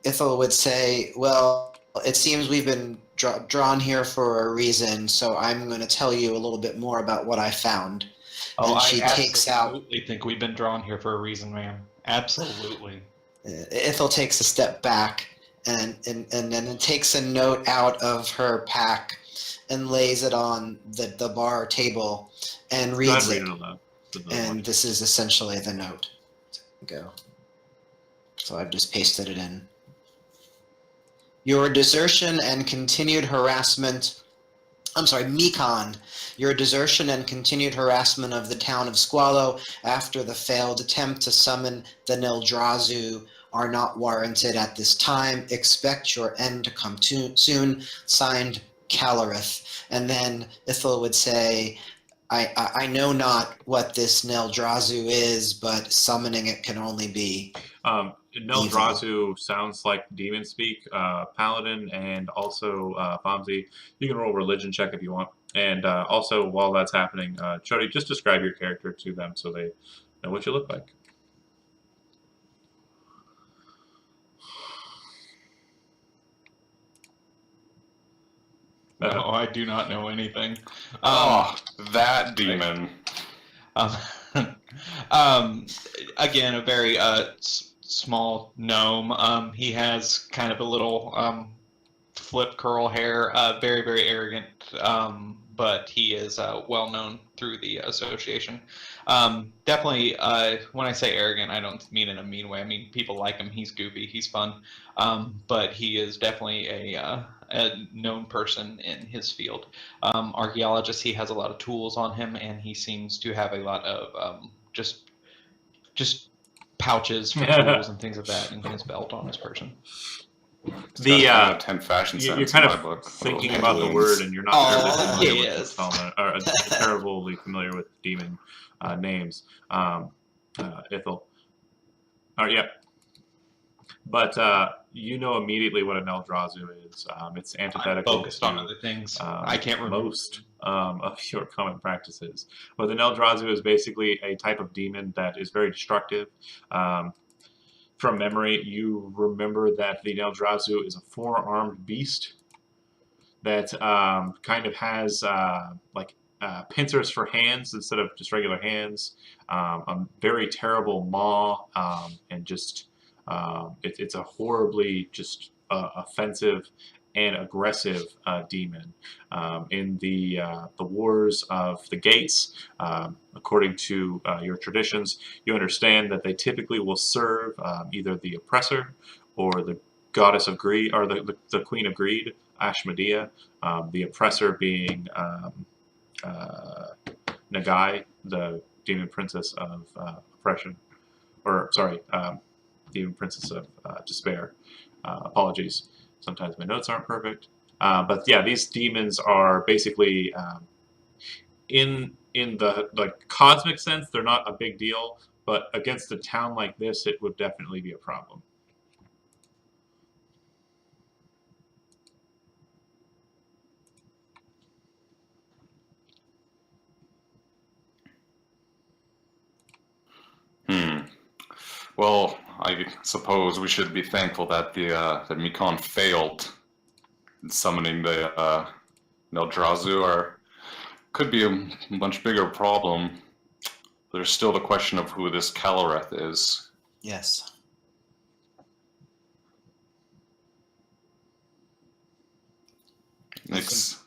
Ithel would say, "Well, it seems we've been drawn here for a reason, so I'm going to tell you a little bit more about what I found." Oh, And she I takes out. absolutely think we've been drawn here for a reason, ma'am. Absolutely. Ithel takes a step back and then takes a note out of her pack and lays it on the bar table and Go ahead reads and read it. it aloud. To the And audience. this is essentially the note. Go. So I've just pasted it in. Your desertion and continued harassment. I'm sorry, Mekon. Your desertion and continued harassment of the town of Squallow after the failed attempt to summon the Neldrazu are not warranted at this time. Expect your end to come soon. Signed, Calarith. And then Ithel would say, I know not what this Neldrazu is, but summoning it can only be Neldrazu sounds like demon speak, paladin, and also Fonzie. You can roll a religion check if you want. And also, while that's happening, Chody, just describe your character to them so they know what you look like. No, I do not know anything. That demon. Um, again, a very small gnome. He has kind of a little flip curl hair, very, very arrogant, but he is well known through the association. Definitely, when I say arrogant, I don't mean in a mean way. I mean, people like him. He's goofy. He's fun. But he is definitely a known person in his field. Archaeologist, he has a lot of tools on him, and he seems to have a lot of just pouches for tools and things of that in his belt on his person. The 10 fashion you're sense kind in my of book. thinking Little about the balloons. word, and you're not terribly familiar yes. with spell, or terribly familiar with demon names. Ithel. Yeah. But you know immediately what a Neldrazu is. It's I'm antithetical focused to on other things. I can't remember most of your common practices. But the Neldrazu is basically a type of demon that is very destructive. From memory, you remember that the Neldrazu is a four-armed beast that kind of has pincers for hands instead of just regular hands, a very terrible maw, and just it's a horribly just offensive and aggressive demon. In the wars of the gates, according to your traditions, you understand that they typically will serve either the oppressor or the goddess of greed, or the queen of greed, Ashmedea, the oppressor being Nagai, the demon princess of oppression, or sorry, demon princess of despair. Apologies, sometimes my notes aren't perfect. But yeah, these demons are basically in the cosmic sense, they're not a big deal, but against a town like this, it would definitely be a problem. Well, I suppose we should be thankful that that Mekon failed in summoning the Neldrazu, or could be a much bigger problem. There's still the question of who this Calareth is. Yes. This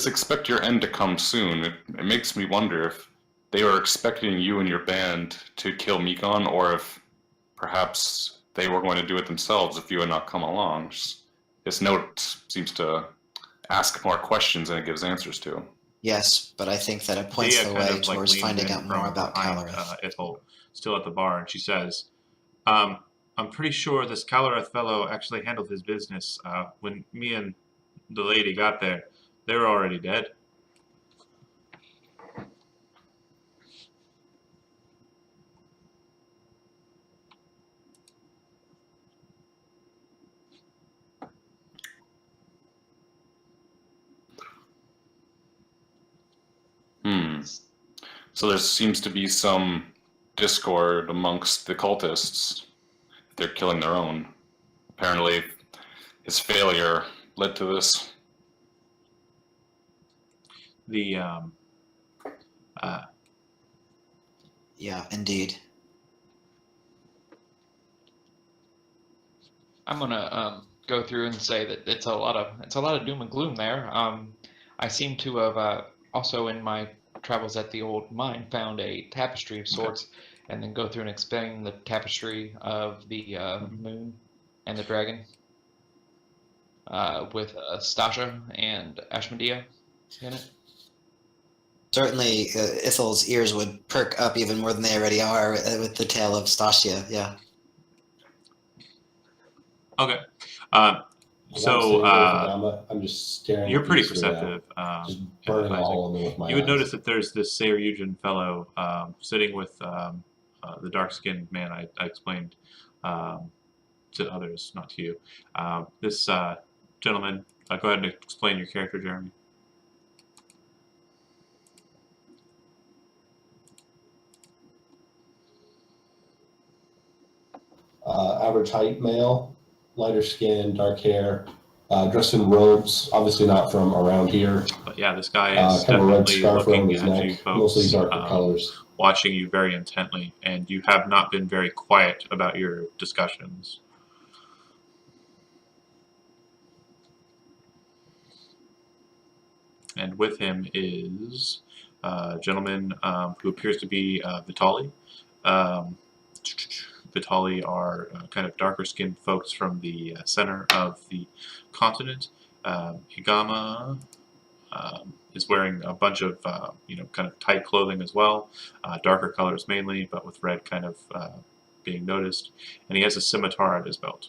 expect your end to come soon. It makes me wonder if they were expecting you and your band to kill Mikon, or if perhaps they were going to do it themselves if you had not come along. This note seems to ask more questions than it gives answers to. Yes, but I think that it points the way towards finding out more about Calorith. Ithel, still at the bar, and she says, I'm pretty sure this Calorith fellow actually handled his business. When me and the lady got there, they were already dead. So there seems to be some discord amongst the cultists. They're killing their own. Apparently, his failure led to this. The Yeah, indeed. I'm gonna go through and say that it's a lot of doom and gloom there. I seem to have also in my travels at the old mine found a tapestry of sorts, and then go through and explain the tapestry of the moon and the dragon with Stasha and Ashmedea in it. Certainly, Ithel's ears would perk up even more than they already are with the tale of Stasia. Yeah. okay. So I'm just staring. You're at pretty these perceptive. just burning a hole in me with my You would eyes. notice that there's this Sayrujan fellow sitting with the dark-skinned man I explained to others, not to you. This gentleman, go ahead and explain your character, Jeremy. Average height male, lighter skin, dark hair, dressed in robes, obviously not from around here. But yeah, this guy is kind of a red definitely scarf around looking his at neck, you folks, mostly darker colors. watching you very intently, and you have not been very quiet about your discussions. And with him is a gentleman who appears to be Vitali. Vitali are kind of darker-skinned folks from the center of the continent. Higama is wearing a bunch of, kind of tight clothing as well, darker colors mainly, but with red kind of being noticed. And he has a scimitar at his belt.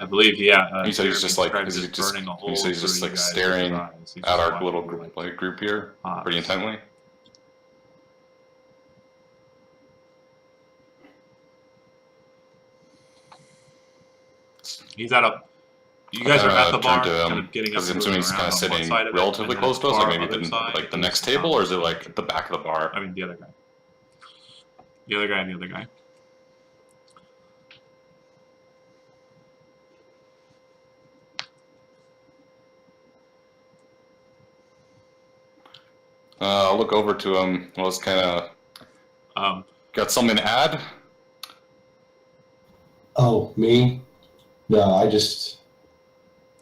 I believe, yeah. You said he's just like, is it just burning a hole? You said he's just like staring at our little group here pretty intently. He's at a. You guys are at the bar, to kind of getting up to I'm assuming he's kind of sitting relatively close to us, like maybe the next table, or is it like at the back of the bar? I mean, the other guy. The other guy and the other guy. I'll look over to him. Well, it's kind of got something to add. Oh, me? No, I just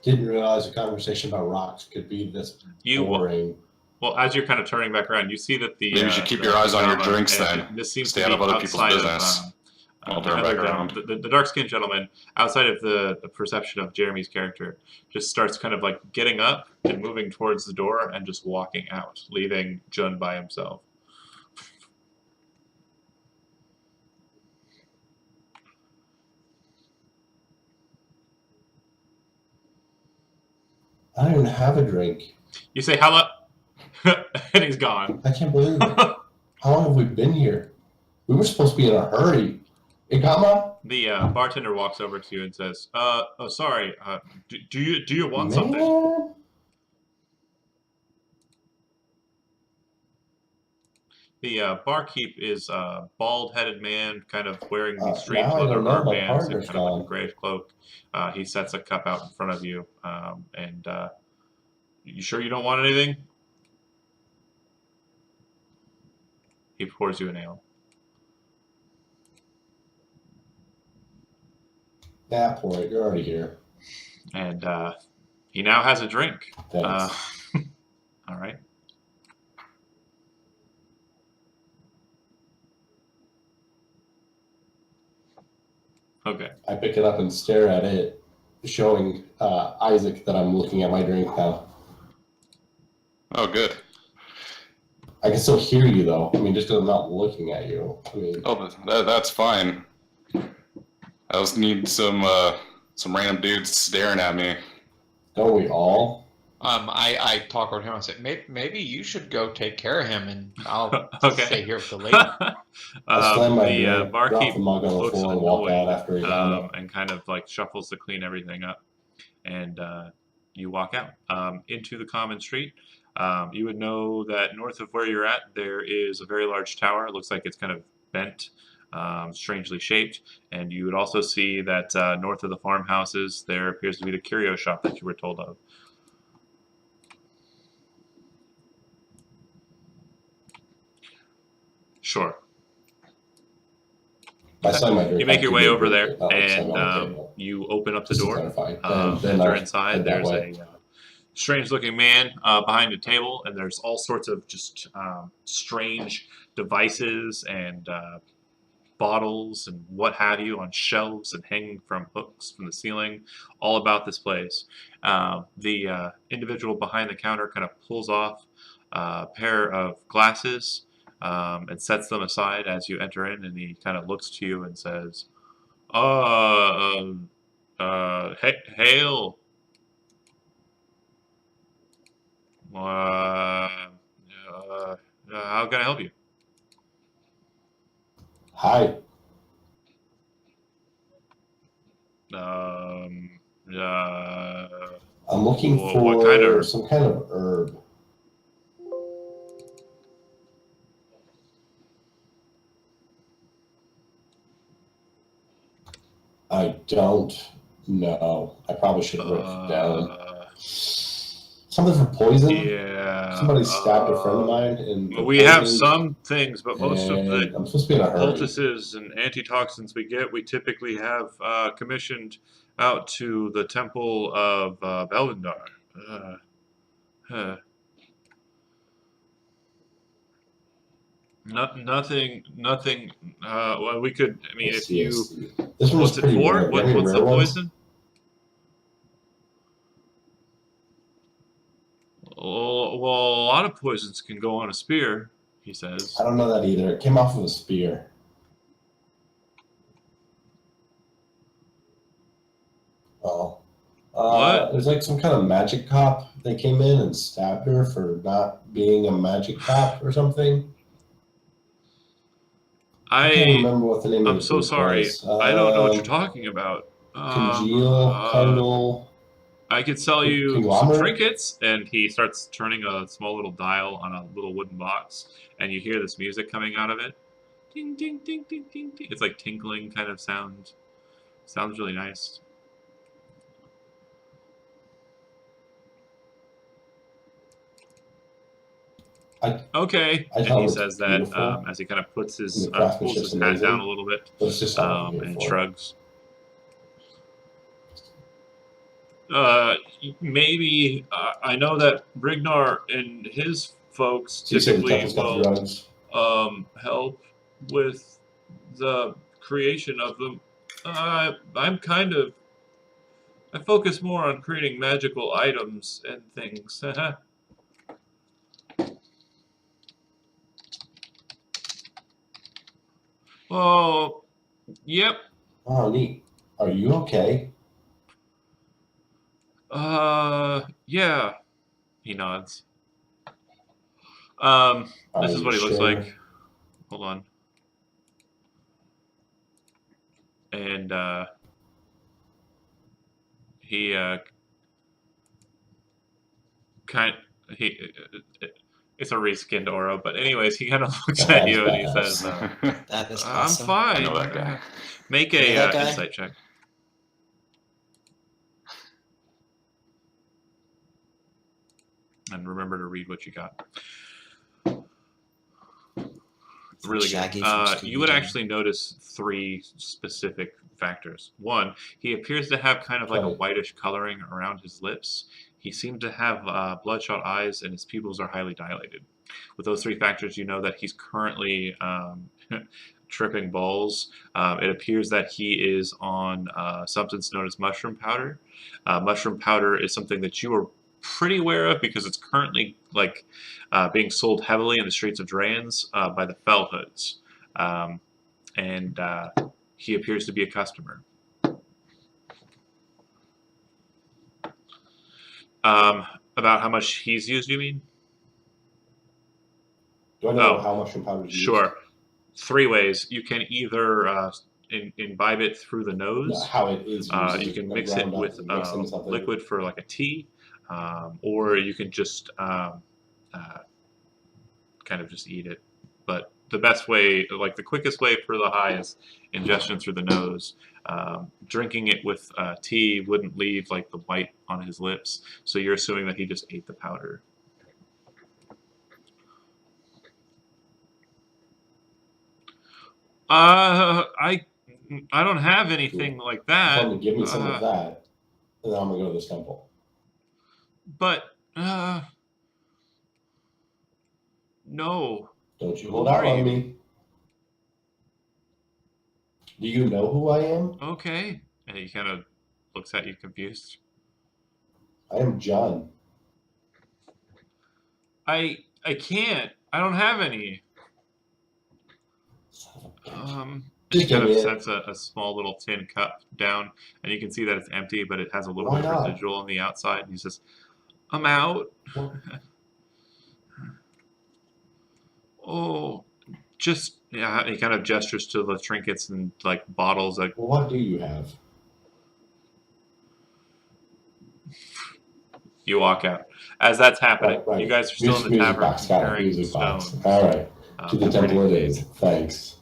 didn't realize a conversation about rocks could be this boring. Well, as you're kind of turning back around, you see that the maybe you should keep your eyes on your drinks then. This seems Stay to be out of other people's business. I'll turn back around. The dark-skinned gentleman, outside of the perception of Jeremy's character, just starts kind of like getting up and moving towards the door and just walking out, leaving Jun by himself. I don't even have a drink. You say hello, and he's gone. I can't believe it. How long have we been here? We were supposed to be in a hurry. Igama? The bartender walks over to you and says, "Oh, sorry. Do you want something?" The barkeep is a bald-headed man, kind of wearing these strange leather armbands and kind of like a grayish cloak. He sets a cup out in front of you, and You sure you don't want anything? He pours you an ale. Yeah, pour it. You're already here. And he now has a drink. Thanks. All right. Okay. I pick it up and stare at it, showing Isaac that I'm looking at my drink now. Oh, good. I can still hear you, though. I mean, just because I'm not looking at you. I mean, Oh, that's fine. I just need some random dudes staring at me. don't we all? I talk over to him and say, maybe you should go take care of him, and I'll Okay. stay here with the lady. I slam my The drink, drop barkeep the mug on the looks floor, and walk out annoyed after he got it. and kind of like shuffles to clean everything up. And you walk out into the common street. You would know that north of where you're at, there is a very large tower. It looks like it's kind of bent, strangely shaped. And you would also see that north of the farmhouses, there appears to be the curio shop that you were told of. Sure. I slam my drink. You make I your do way get over drink there, it. Oh, it's and not on the table. you open up the Just to door. clarify. And then Enter I inside. head that There's way. a strange-looking man behind a table, and there's all sorts of just strange devices and bottles and what have you on shelves and hanging from hooks from the ceiling, all about this place. The individual behind the counter kind of pulls off a pair of glasses and sets them aside as you enter in, and he kind of looks to you and says, hail. How can I help you? Hi. I'm looking for what kind of herb? some kind of herb. I don't know. I probably should have written it down. Something for poison? Yeah. Somebody stabbed a friend of mine. And we have some things, but most of the I'm supposed to be in a hurry. poultices and antitoxins we get, we typically have commissioned out to the Temple of Belvendar. Nothing. Well, we could. I mean, if you. This one's What's it pretty for? rare. What's Any the rare ones? poison? Well, a lot of poisons can go on a spear, he says. I don't know that either. It came off of a spear. Oh. What? There's like some kind of magic cop. They came in and stabbed her for not being a magic cop or something. I can't remember what the name of I'm the so group sorry. was. I don't know what you're talking about. Congeal, Cardinal. I could sell you some Conglomerate? trinkets. And he starts turning a small little dial on a little wooden box. And you hear this music coming out of it. Ding, ding, ding, ding, ding, ding. It's like tinkling kind of sound. Sounds really nice. Okay, and he says that as he kind of puts his pulls his hat down a little bit and shrugs. Maybe I know that Brignar and his folks typically will help with the creation of them. I focus more on creating magical items and things. Oh, yep. Oh, neat. Are you okay? Yeah. He nods. This is what he looks like. Hold on. And he it's a reskinned aura, but anyways, he kind of looks at you and he says, That is I'm awesome. fine. I know that guy. Make You know a that guy? insight check. And remember to read what you got. Really Shaggy good. from You would Scooby-Doo. actually notice 3 specific factors. 1, he appears to have kind of like a Right. whitish coloring around his lips. He seems to have bloodshot eyes, and his pupils are highly dilated. With those 3 factors, you know that he's currently tripping balls. It appears that he is on a substance known as mushroom powder. Mushroom powder is something that you are pretty aware of because it's currently like being sold heavily in the streets of Drans by the Fellhoods, and he appears to be a customer. About how much he's used, you mean? Do I know Oh, how mushroom powder is used? Sure. 3 ways. You can either imbibe it through the No, nose. how it is used. You can mix it ground up, with mix into something. liquid for like a tea, or you can just kind of just eat it. But the best way, like the quickest way for the high is ingestion through the nose. Drinking it with tea wouldn't leave like the white on his lips, so you're assuming that he just ate the powder. I don't have anything like that. Tell him to give me some of that, and then I'm gonna go to this temple. But no. Don't you Who hold out are on you? me. Do you know who I am? Okay. And he kind of looks at you confused. I am John. I can't. I don't have any. And he Just kind give of me it. sets a small little tin cup down, and you can see that it's empty, but it has a little Why bit of not? residual on the outside. And he says, "I'm out." Oh, just yeah. He kind of gestures to the trinkets and like bottles. Like, Well, what do you have? you walk out. As that's happening, Right. you guys are still in the Music tavern box. Got it. comparing Music box. stones. All right. To the temple it ready. is. Thanks.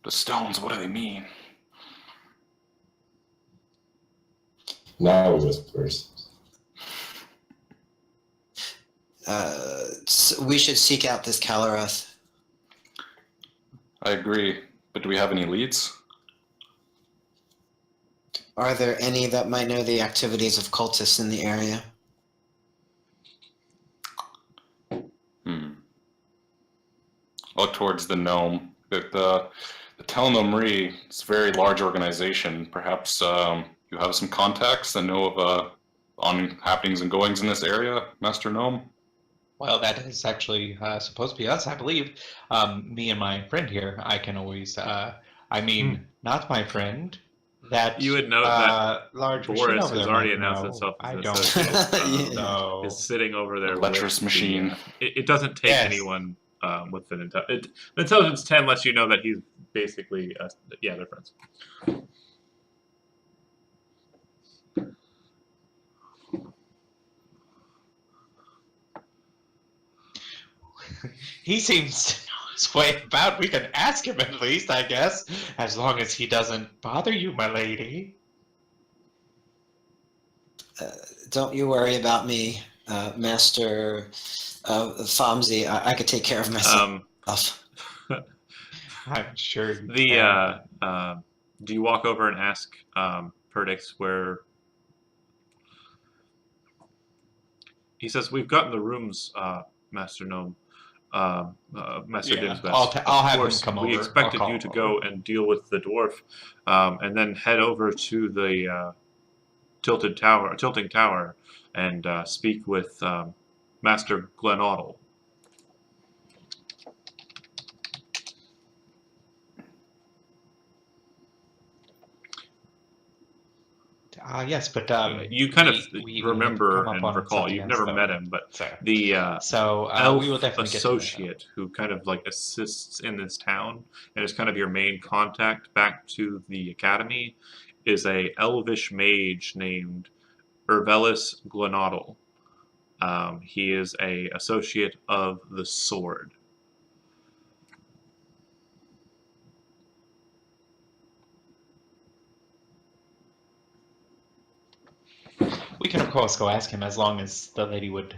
The stones, what do they mean? Now he whispers. So we should seek out this Calaroth. I agree, but do we have any leads? Are there any that might know the activities of cultists in the area? Look towards the gnome. The Telnomri is a very large organization. Perhaps you have some contacts that know of on happenings and goings in this area, Master Gnome? Well, that is actually supposed to be us, I believe. Me and my friend here, I can always, not my friend. That You would note that large machine Boris over has there already might announced know. himself as I an don't associate. know. Is sitting over there. The lecherous with the, machine. It doesn't take Yes. anyone with an intelligence 10 lets you know that he's basically they're friends. He seems to know his way about. We can ask him at least, I guess, as long as he doesn't bother you, my lady. Don't you worry about me, Master Famsi. I could take care of myself. I'm sure you do you walk over and ask Perdix where? He says, "We've gotten the rooms, Master Gnome, Master Dimsbest. I'll have course, him come we over. expected I'll you to call go over. and deal with the dwarf, and then head over to the tilting tower, and speak with Master Glenaudle." Yes, but you kind of we remember come up and on recall. something You've else, never though. met him, but So, the we will elf definitely get to that. associate who kind of like assists in this town and is kind of your main contact back to the academy is a elvish mage named Urvelis Glenaudle. He is a associate of the sword. We can, of course, go ask him as long as the lady would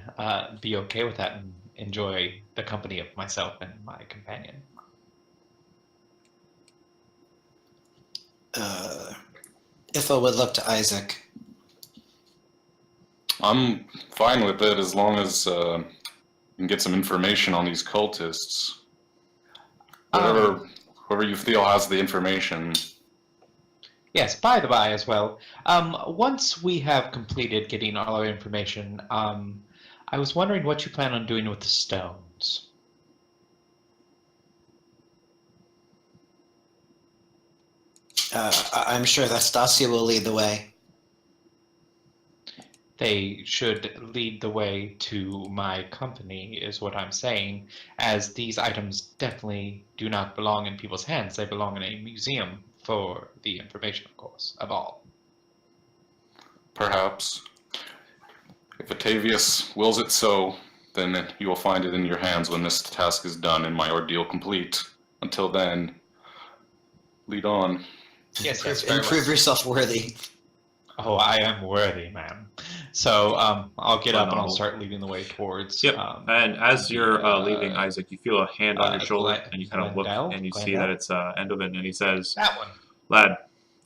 be okay with that and enjoy the company of myself and my companion. Ithel would look to Isaac. I'm fine with it as long as you can get some information on these cultists. Whoever you feel has the information. Yes, by the by as well. Once we have completed getting all our information, I was wondering what you plan on doing with the stones. I'm sure that Stasia will lead the way. They should lead the way to my company, is what I'm saying, as these items definitely do not belong in people's hands. They belong in a museum for the information, of course, of all. Perhaps. If Atavius wills it so, then you will find it in your hands when this task is done and my ordeal complete. Until then, lead on. Yes, very Improve well. yourself worthy. Oh, I am worthy, man. So I'll get up and I'll Phenomenal. start leading the way towards. Yep. And as you're the, leaving, Isaac, you feel a hand on your shoulder, Glen- and you kind of look, Glendale? and you see that it's Endovan, and he says, That one. "Lad,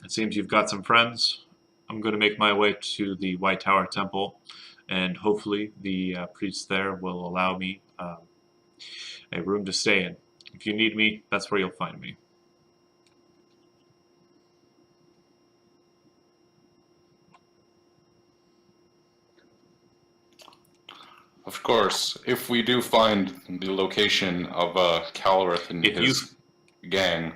it seems you've got some friends. I'm going to make my way to the White Tower Temple, and hopefully the priest there will allow me a room to stay in. If you need me, that's where you'll find me." Of course, if we do find the location of Calrith and his gang,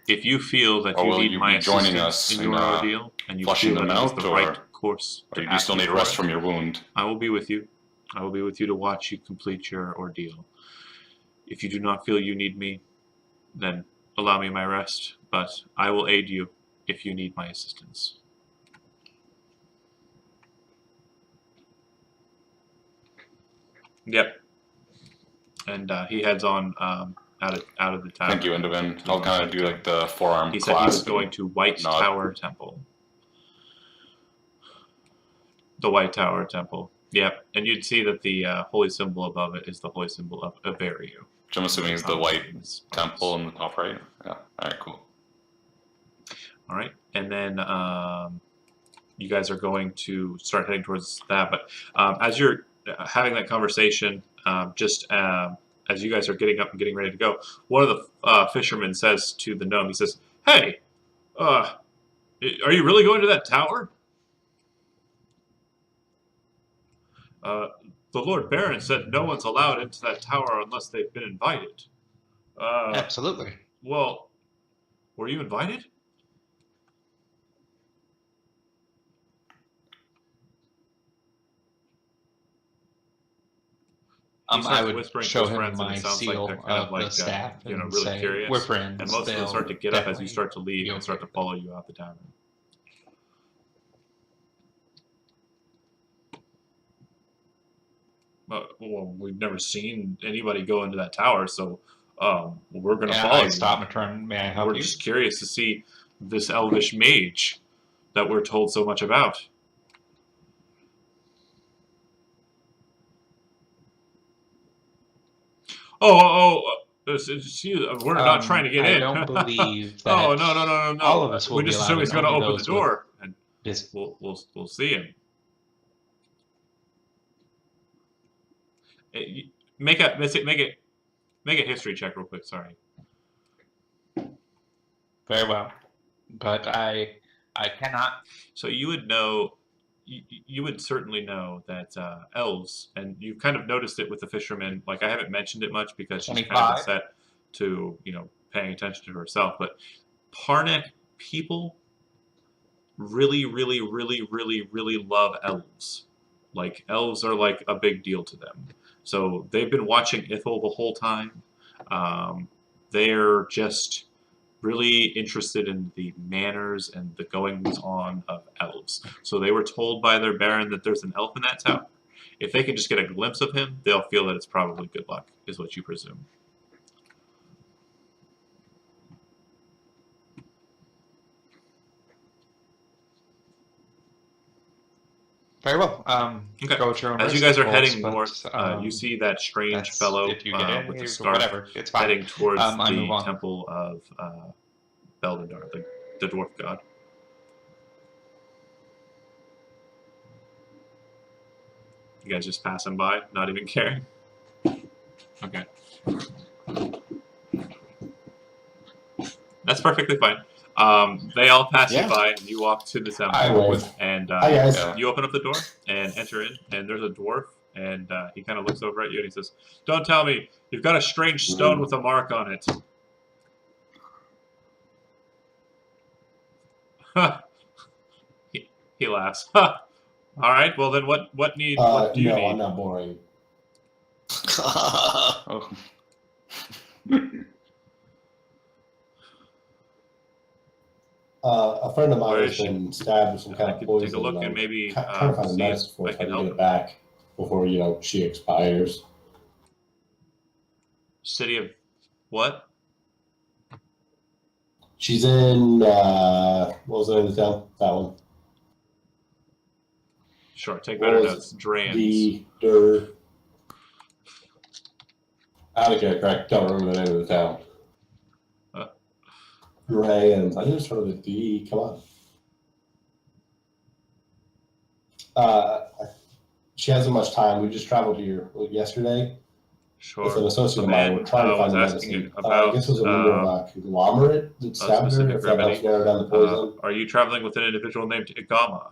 If you feel that Or you will need you my be joining assistance us in your in, ordeal, and you flushing feel that them it is out, the or- right course or to do you still act need for rest it, from your wound? I will be with you. I will be with you to watch you complete your ordeal. If you do not feel you need me, then allow me my rest, but I will aid you if you need my assistance. Yep. And he heads on out of the town. Thank you, Endovan. I'll kind of do like the forearm He said he was clasp. going to White nod. Tower Temple. The White Tower Temple. Yep. And you'd see that the holy symbol above it is the holy symbol of Avariu. Which I'm assuming is the white temple in the top right. Yeah. All right. Cool. All right. And then you guys are going to start heading towards that. But as you're having that conversation, as you guys are getting up and getting ready to go, one of the fishermen says to the gnome, he says, "Hey, are you really going to that tower? The Lord Baron said no one's allowed into that tower unless they've been invited." Absolutely. Well, were you invited? He I starts would whispering to show his him friends, and my it sounds seal like they're kind of of like, the staff and really say, curious. we're friends. And most of them They'll start to get up as you definitely start to leave be and start okay to follow you out the tavern. Well, we've never seen anybody go into that tower, so we're going to And follow I you. stop and turn. May I help We're you? just curious to see this elvish mage that we're told so much about. We're not trying to get I in. don't believe that Oh, no. all of us will We be just allowed assume he's in, going to only open the those with door, and this. we'll see him. Make a history check real quick. Sorry. Very well. But I cannot. So you would know, you would certainly know that elves, and you've kind of noticed it with the fisherman. Like I haven't mentioned it much because she's kind of 25? been set to paying attention to herself. But Parnek people really, really, really, really, really love elves. Like elves are like a big deal to them. So they've been watching Ithel the whole time. They're just really interested in the manners and the goings on of elves. So they were told by their baron that there's an elf in that tower. If they can just get a glimpse of him, they'll feel that it's probably good luck, is what you presume. Very well. Okay. Go at your own As you risk, guys are of heading course, north, but, you see that strange that's fellow if you get with the it, scarf whatever. It's fine. heading towards I move the on. temple of Beldendar, the dwarf god. You guys just passing by, not even caring? Okay. That's perfectly fine. They all pass you Yeah. by, and you walk to the temple. I wave. And Hi, guys. you open up the door and enter in, and there's a dwarf, and he kind of looks over at you and he says, "Don't tell me, you've got a strange stone with a mark on it." he laughs. All right, well then, what do you No, need? I'm not boring. Oh. A friend of mine Where has is she? been stabbed with some kind I of could poison. take a look and maybe trying to find a see if medicine for I it so I can can get help. it back before she expires. City of what? She's in what was the name of the town? That one. Sure, take What better was notes. Drans. Out of character, I don't remember the name of the town. Drans. I just heard of the D. Come on. She hasn't much time. We just traveled here yesterday Sure. with an associate A of mine. man We're trying to find was the asking medicine. about I guess it was a member of a conglomerate that stabbed her. specific If that helps remedy. narrow down the poison. Are you traveling with an individual named Igama?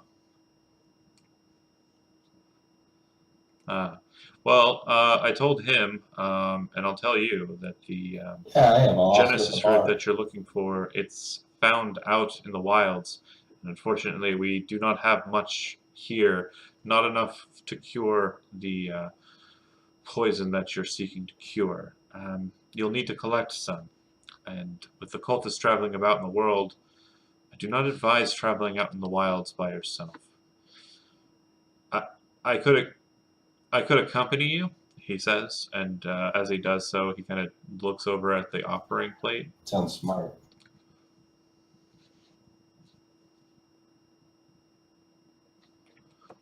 Well, I told him, and I'll tell you, that the Yeah, I am. I'll ask her at Genesis the root bar. that you're looking for, it's found out in the wilds. And unfortunately, we do not have much here. Not enough to cure the poison that you're seeking to cure. You'll need to collect some. And with the cultists traveling about in the world, I do not advise traveling out in the wilds by yourself. I could accompany you, he says, and as he does so, he kind of looks over at the offering plate. Sounds smart.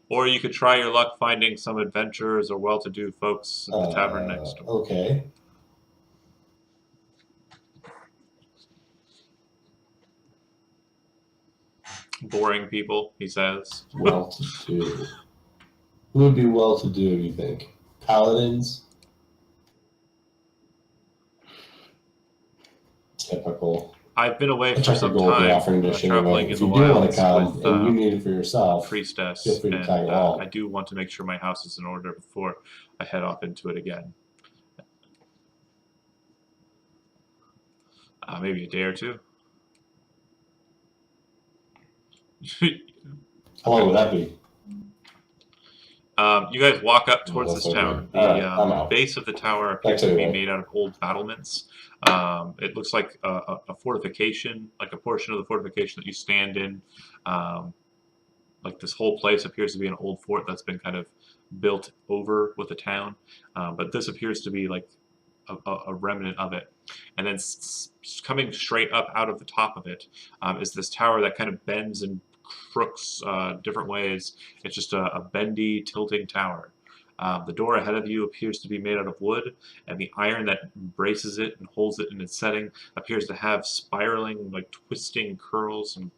Or you could try your luck finding some adventurers or well-to-do folks at the tavern next door. Okay. Boring people, he says. Well-to-do. Who would be well-to-do, you think? Paladins? Typical. I've been away for Check the some gold time, offering dish traveling anyway. in If the you do want wilds to come with and you need it for yourself, priestess, feel free to and tag along. I do want to make sure my house is in order before I head off into it again. Maybe a day or two. How long would that be? You guys walk up towards that's this okay. tower. The Alright, I'm out. base of the tower appears Thanks, to be anyway. made out of old battlements. It looks like a fortification, like a portion of the fortification that you stand in. Like this whole place appears to be an old fort that's been kind of built over with a town. But this appears to be like a remnant of it. And then coming straight up out of the top of it is this tower that kind of bends and crooks different ways. It's just a bendy, tilting tower. The door ahead of you appears to be made out of wood, and the iron that braces it and holds it in its setting appears to have spiraling, like twisting curls and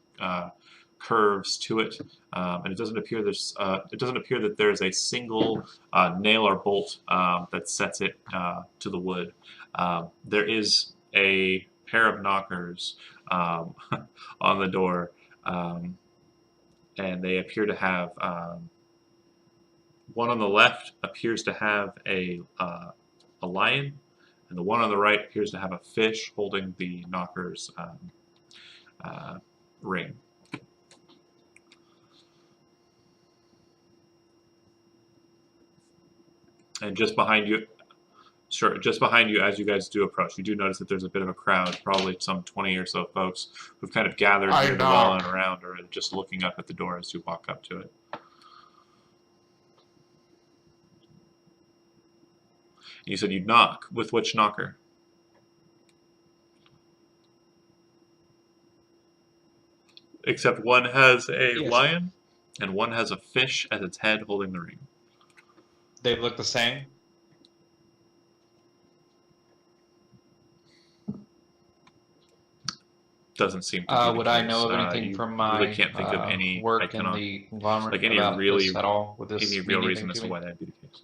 curves to it. And it doesn't appear that there's a single nail or bolt that sets it to the wood. There is a pair of knockers on the door. And they appear to have one on the left appears to have a lion, and the one on the right appears to have a fish holding the knocker's ring. And just behind you, as you guys do approach, you do notice that there's a bit of a crowd, probably some 20 or so folks who've kind of gathered near the wall and around, or just looking up at the door as you walk up to it. You said you'd knock. With which knocker? Except one has a lion? and one has a fish as its head holding the ring. They look the same. Doesn't seem to be the Would I case. know of anything You from my really can't think of any work in the conglomerate like any about really this at all? Would this any mean real anything reason as to to me? why that'd be the case.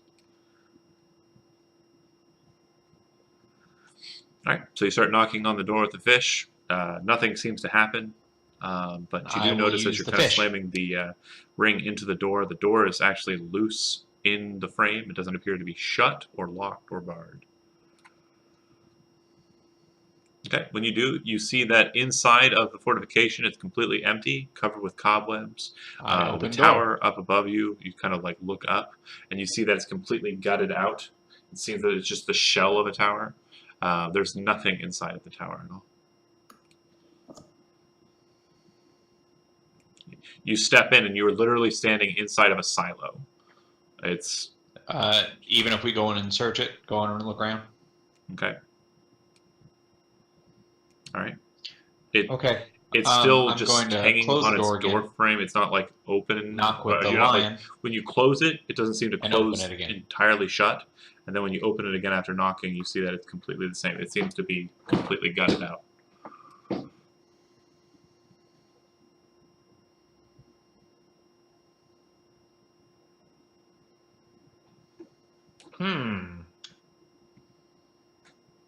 All right, so you start knocking on the door with the fish. Nothing seems to happen, but you I do will notice as use you're the kind of fish. slamming the ring into the door is actually loose in the frame. It doesn't appear to be shut or locked or barred. Okay, when you do, you see that inside of the fortification, it's completely empty, covered with cobwebs. I The open tower door. up above you, you kind of like look up, and you see that it's completely gutted out. It seems that it's just the shell of a tower. There's nothing inside of the tower at all. You step in, and you are literally standing inside of a silo. It's Even if we go in and search it, go in and look around. okay. All right. It Okay. It's still I'm just going to hanging close on the its door door again. frame. It's not like open. Knock with the You're not like lion. when you close it, it doesn't seem to And open close it again. entirely shut. And then when you open it again after knocking, you see that it's completely the same. It seems to be completely gutted out.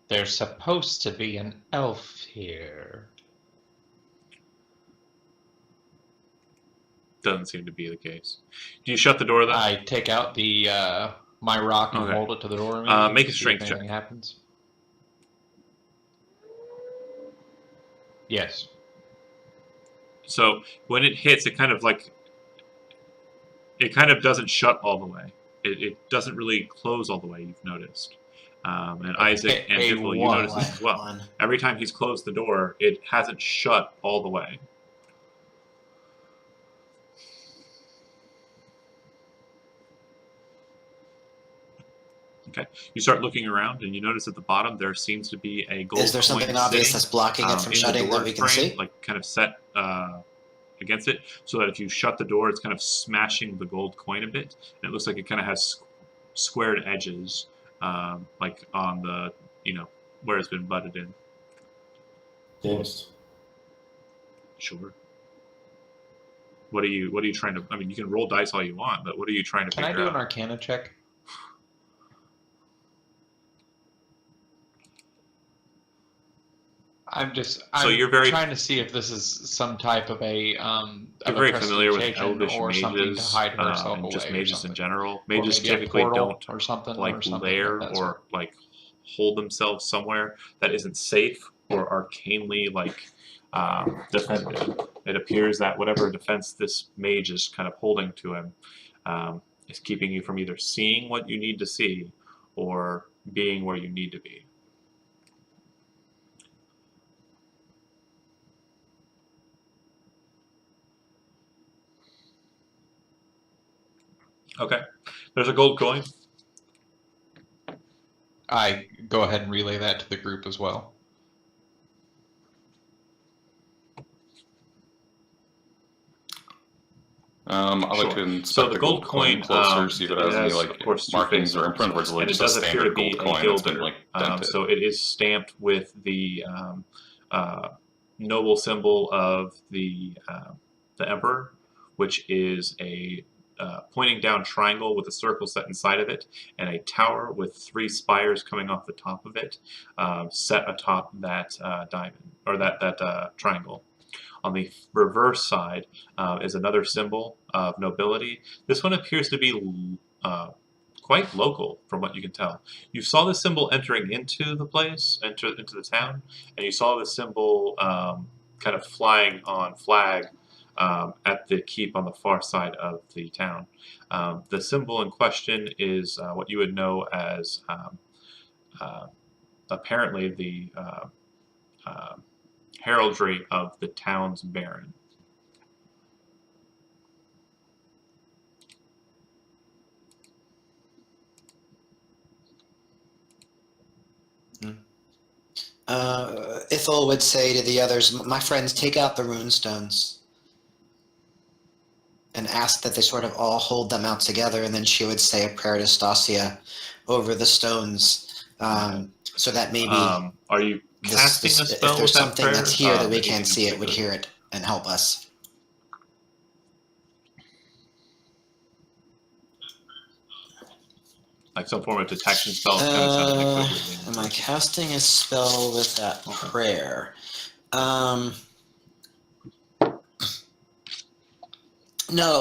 There's supposed to be an elf here. Doesn't seem to be the case. Do you shut the door though? I take out the my rock and Okay. hold it to the door. Make a see strength if check. anything happens. Yes. So when it hits, it kind of doesn't shut all the way. It doesn't really close all the way. You've noticed. And Isaac and A Diffel, you one. notice this as well. One. Every time he's closed the door, it hasn't shut all the way. Okay. You start looking around, and you notice at the bottom there seems to be a gold Is there coin something obvious sitting, that's blocking it from in the shutting door that we can frame, see? like kind of set against it, so that if you shut the door, it's kind of smashing the gold coin a bit. And it looks like it kind of has squared edges, like on the where it's been butted in. Yes. Sure. What are you trying to? I mean, you can roll dice all you want, but what are you trying to Can I figure do out? an Arcana check? I'm you're very- trying to see if this is some type of a You're very familiar with prestidigitation elvish or something to mages, hide herself and away just or mages in something. general. Or Mages maybe a typically portal don't or something like of lair that or sort. like hold themselves somewhere that isn't safe or arcanely defended. It appears that whatever defense this mage is kind of holding to him is keeping you from either seeing what you need to see or being where you need to be. Okay. There's a gold coin. I go ahead and relay that to the group as well. I'd like Sure. to inspect So the gold coin, closer, see if it has any of course, two markings or faces, imprint, or it's like and it just a does appear to standard be gold a coin that's been gilder. dented. So it is stamped with the noble symbol of the emperor, which is a pointing down triangle with a circle set inside of it, and a tower with 3 spires coming off the top of it, set atop that diamond or that triangle. On the reverse side is another symbol of nobility. This one appears to be quite local, from what you can tell. You saw the symbol entering into the place, into the town, and you saw the symbol kind of flying on flag at the keep on the far side of the town. The symbol in question is what you would know as apparently the heraldry of the town's baron. Ithel would say to the others, "My friends, take out the runestones and ask that they sort of all hold them out together, and then she would say a prayer to Stasia over the stones, so that maybe are you casting a spell if there's with that something prayer? that's here that we Anything can't see, it would particular? hear it and help us. Like some form of detection spell? It's kind of sounding like what you're leaning Am I towards. casting a spell with that prayer? No,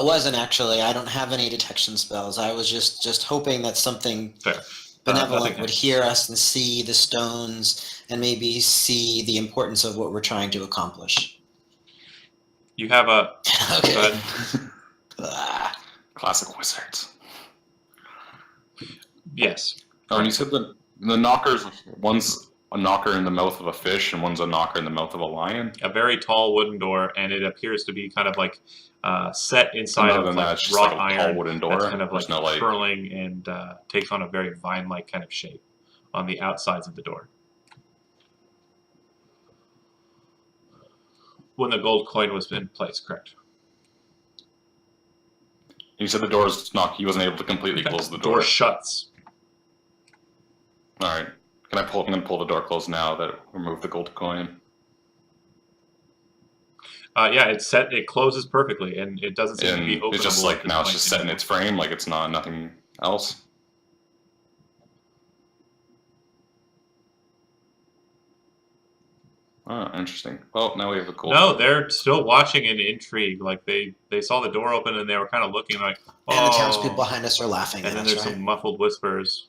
it wasn't actually. I don't have any detection spells. I was just hoping that something Fair. benevolent would happens. hear us and see the stones and maybe see the importance of what we're trying to accomplish. You have a... Okay. Go ahead. Classic wizards. Yes. Oh, and you said the knockers, one's a knocker in the mouth of a fish and one's a knocker in the mouth of a lion? A very tall wooden door, and it appears to be kind of like set inside of like it's just wrought like a iron. tall wooden door. That's kind of like There's no, like, curling and takes on a very vine-like kind of shape on the outsides of the door. When the gold coin was in place, correct? You said the door's not. He wasn't able to completely close the door. Door shuts. All right. I'm going to pull the door closed now that remove the gold coin. Yeah, it's set. It closes perfectly, and it doesn't seem to be openable. It's just like at this now it's point just set in anymore. its frame, like it's not nothing else. Oh, interesting. Well, now we have a gold. No, they're still watching in intrigue. Like they saw the door open and they were kind of looking like, oh. And the townspeople behind us are laughing And at then us, there's right? some muffled whispers.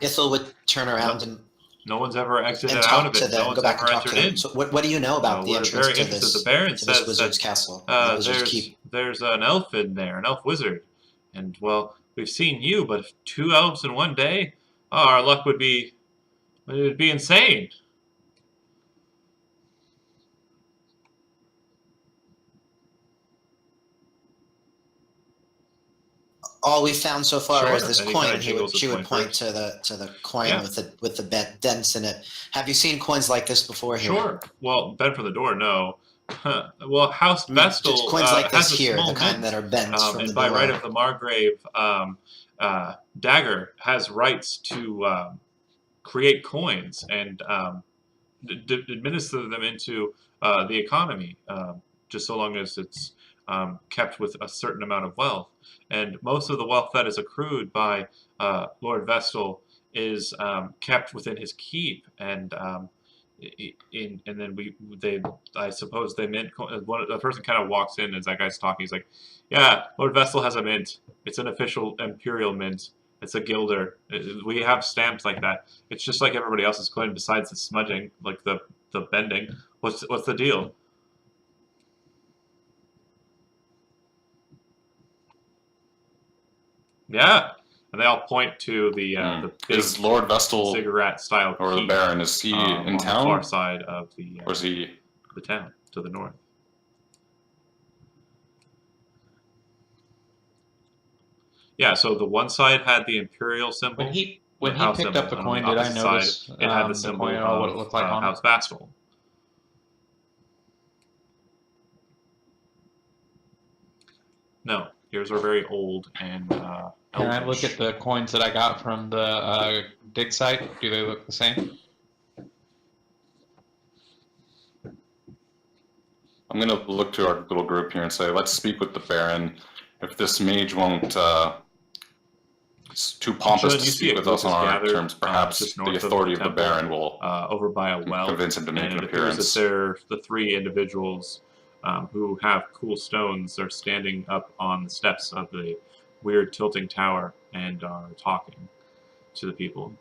Ithel would turn around and No one's ever exited out talk of to it. them, No one's go back ever and talk to entered them. in. So what do you know about the We're entrance very to interested. this, The Baron to this says wizard's that castle, the wizard's keep? there's an elf in there, an elf wizard. And, well, we've seen you, but 2 elves in one day? Oh, our luck would be... It would be insane. All we've found so far Sure. is this And he coin, kinda and jiggles his she would coin point first. to the coin Yeah. with the dents in it. Have you seen coins like this before here? Sure. Well, bent from the door, no. Well, House Vestal Just coins like has this a here, small the kind mint. that are bent from And the by below. right of the Margrave, Dagger has rights to create coins and administer them into the economy, just so long as it's kept with a certain amount of wealth. And most of the wealth that is accrued by Lord Vestal is kept within his keep, and and then I suppose they mint. The person kind of walks in as that guy's talking. He's like, "Yeah, Lord Vestal has a mint. It's an official imperial mint. It's a guilder. We have stamps like that. It's just like everybody else's coin, besides the smudging, like the bending. What's the deal?" Yeah, and they all point to the big Is Lord Vestal cigarette style or the keep, Baron, is he in on the town? far side of the Or is he? town to the north. Yeah, so the one side had the imperial symbol. When he house picked symbol, up the and coin, on did I opposite notice side, it had the the symbol coin, of what it looked like on House it? Vestal. No, yours are very old and Can I look elvish. at the coins that I got from the dig site? Do they look the same? I'm going to look to our little group here and say, let's speak with the Baron. If this mage won't, it's too pompous Sean, to you see speak a with group us on is our gathered, terms, perhaps just the north of the authority of the temple, Baron will over by a well, convince him to make and an it appears appearance. that they're the 3 individuals who have cool stones are standing up on the steps of the weird tilting tower and are talking to the people.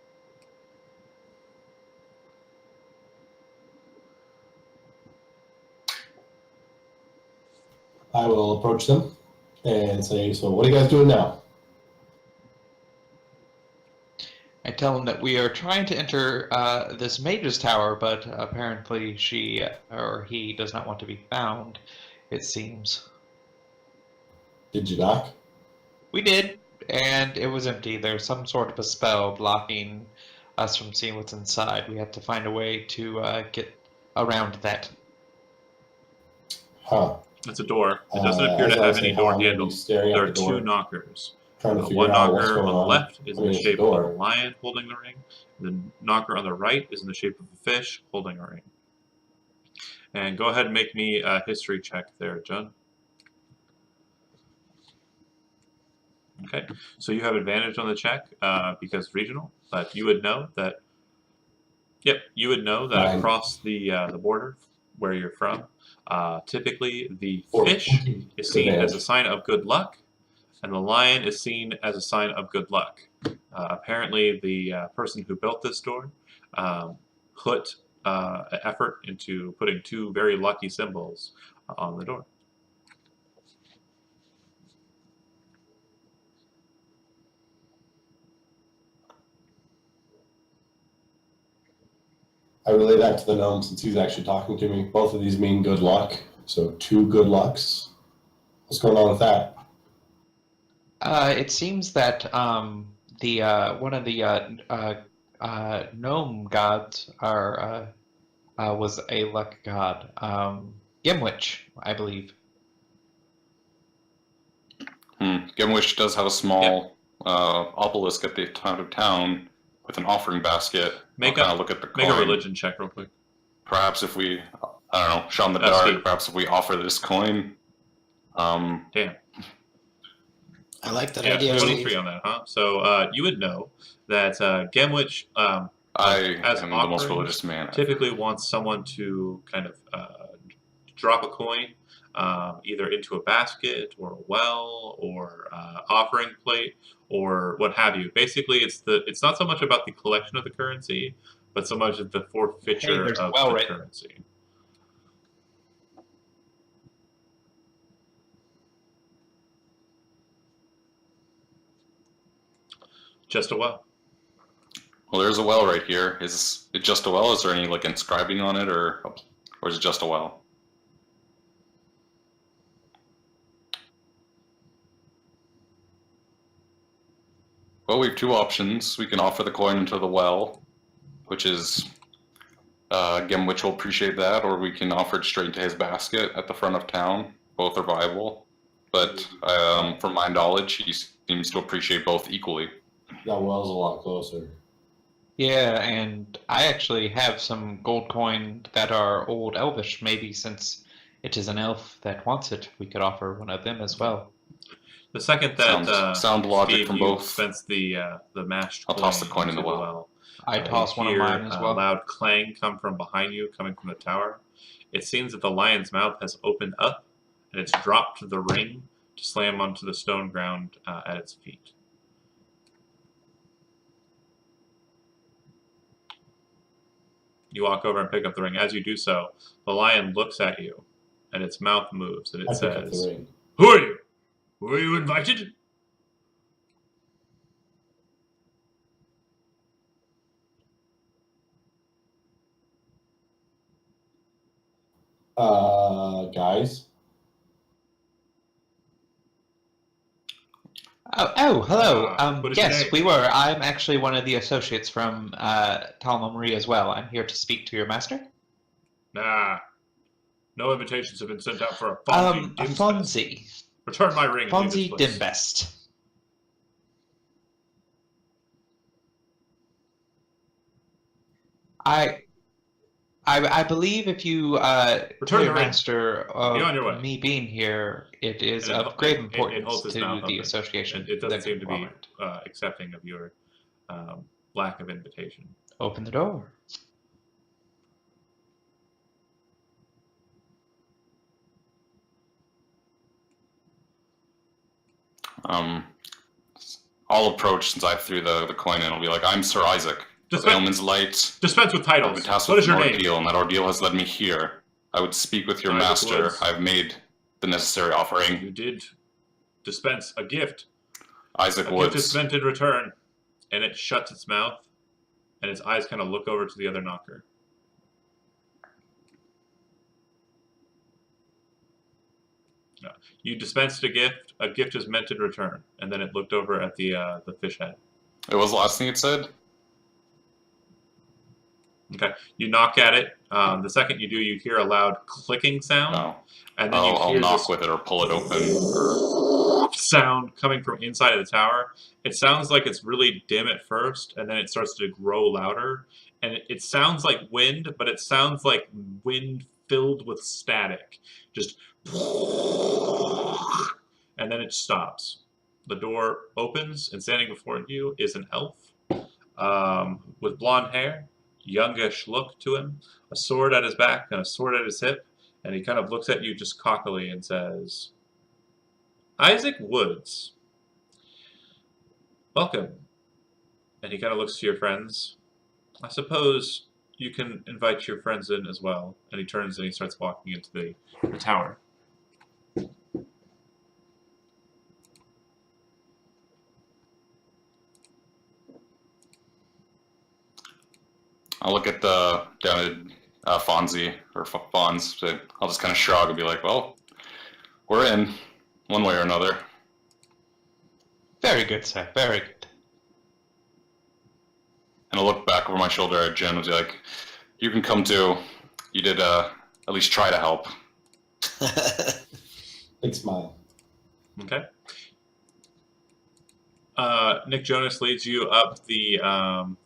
I will approach them and say, "So what are you guys doing now?" I tell them that we are trying to enter this mage's tower, but apparently she or he does not want to be found, it seems. Did you knock? We did, and it was empty. There's some sort of a spell blocking us from seeing what's inside. We have to find a way to get around that? Huh. It's a door. It doesn't appear As to I have say any how, door I'm gonna be handles. staring There at are the door, two knockers. trying to figure One out what's knocker going on the on. left is I in mean, the it's a shape of a door. lion holding the ring. The knocker on the right is in the shape of a fish holding a ring. And go ahead and make me a history check there, John. Okay, so you have advantage on the check because regional, but you would know that. Yep, you would know that Nine. across the border where you're from, typically the Or fish 20 is seen as a advantage. sign of good luck, and the lion is seen as a sign of good luck. Apparently, the person who built this door put effort into putting two very lucky symbols on the door. I relay that to the gnome since he's actually talking to me. Both of these mean good luck, so 2 good lucks. What's going on with that? It seems that the one of the gnome gods was a luck god, Gimwich, I believe. Gimwish does have a small obelisk at the top of town with an offering basket. I'll kind of look at the coin. Make a religion check real quick. Perhaps if we, I don't know, shot in the That's dark, Steve. perhaps if we offer this coin. Damn. I like that Yeah, idea, 23 Steve. on that, huh? So you would know that Gemwich, I as am the most offerings, religious man. typically wants someone to kind of drop a coin either into a basket or a well or offering plate or what have you. Basically, it's not so much about the collection of the currency, but so much as the forfeiture there's a of well the written. currency. Just a well. Well, there's a well right here. Is it just a well? Is there any like inscribing on it, or is it just a well? Well, we have two options. We can offer the coin into the well, which is Gemwich will appreciate that, or we can offer it straight into his basket at the front of town. Both are viable, but from my knowledge, he seems to appreciate both equally. That well's a lot closer. Yeah, and I actually have some gold coin that are old elvish. Maybe since it is an elf that wants it, we could offer one of them as well. The second that sound logic Steve, from you both. dispense the mashed I'll coin toss the coin in into the well. I toss you one of hear mine as a well. loud clang come from behind you, coming from the tower. It seems that the lion's mouth has opened up, and it's dropped the ring to slam onto the stone ground at its feet. You walk over and pick up the ring. As you do so, the lion looks at you, and its mouth moves, and it I pick up the says, ring. "Who are you? Were you invited?" Guys. Oh, hello. What is your Yes, name? we were. I'm actually one of the associates from Talma Marie as well. I'm here to speak to your master. Nah. No invitations have been sent out for a Fonzie Dimfest. Fonzie. Return my ring and leave Fonzie this place. Dimbest. I believe if you Return your the ring. master Be on your way. of me being here, it is And of great it importance holds its mouth to the open. association. It doesn't the seem to be conglomerate. accepting of your lack of invitation. Open the door. I'll approach since I threw the coin in. I'll be like, I'm Sir Isaac. Of Ailman's Light. Dispense with I've titles. been tasked What with is your an name? ordeal, and that ordeal has led me here. I would speak with your Isaac master. Woods. I've made the necessary offering. You did dispense a gift. Isaac A Woods. gift is meant in return. And it shuts its mouth, and its eyes kind of look over to the other knocker. You dispensed a gift is meant in return. And then it looked over at the fish head. It was the last thing it said? Okay. You knock at it. The second you do, you hear a loud clicking sound, No. and then you I'll hear knock this with it or pull it open. Or... sound coming from inside of the tower. It sounds like it's really dim at first, and then it starts to grow louder. And it sounds like wind, but it sounds like wind filled with static. Just... and then it stops. The door opens, and standing before you is an elf with blonde hair, youngish look to him, a sword at his back and a sword at his hip, and he kind of looks at you just cockily and says, Isaac Woods, welcome. And he kind of looks to your friends. I suppose you can invite your friends in as well. And he turns and he starts walking into the tower. I'll look at down at Fonzie, or Fonz. So I'll just kind of shrug and be like, well, we're in, one way or another. Very good, sir. Very good. And I'll look back over my shoulder at Jen and be like, you can come too. You did at least try to help. Big smile. Okay. Nick Jonas leads you up the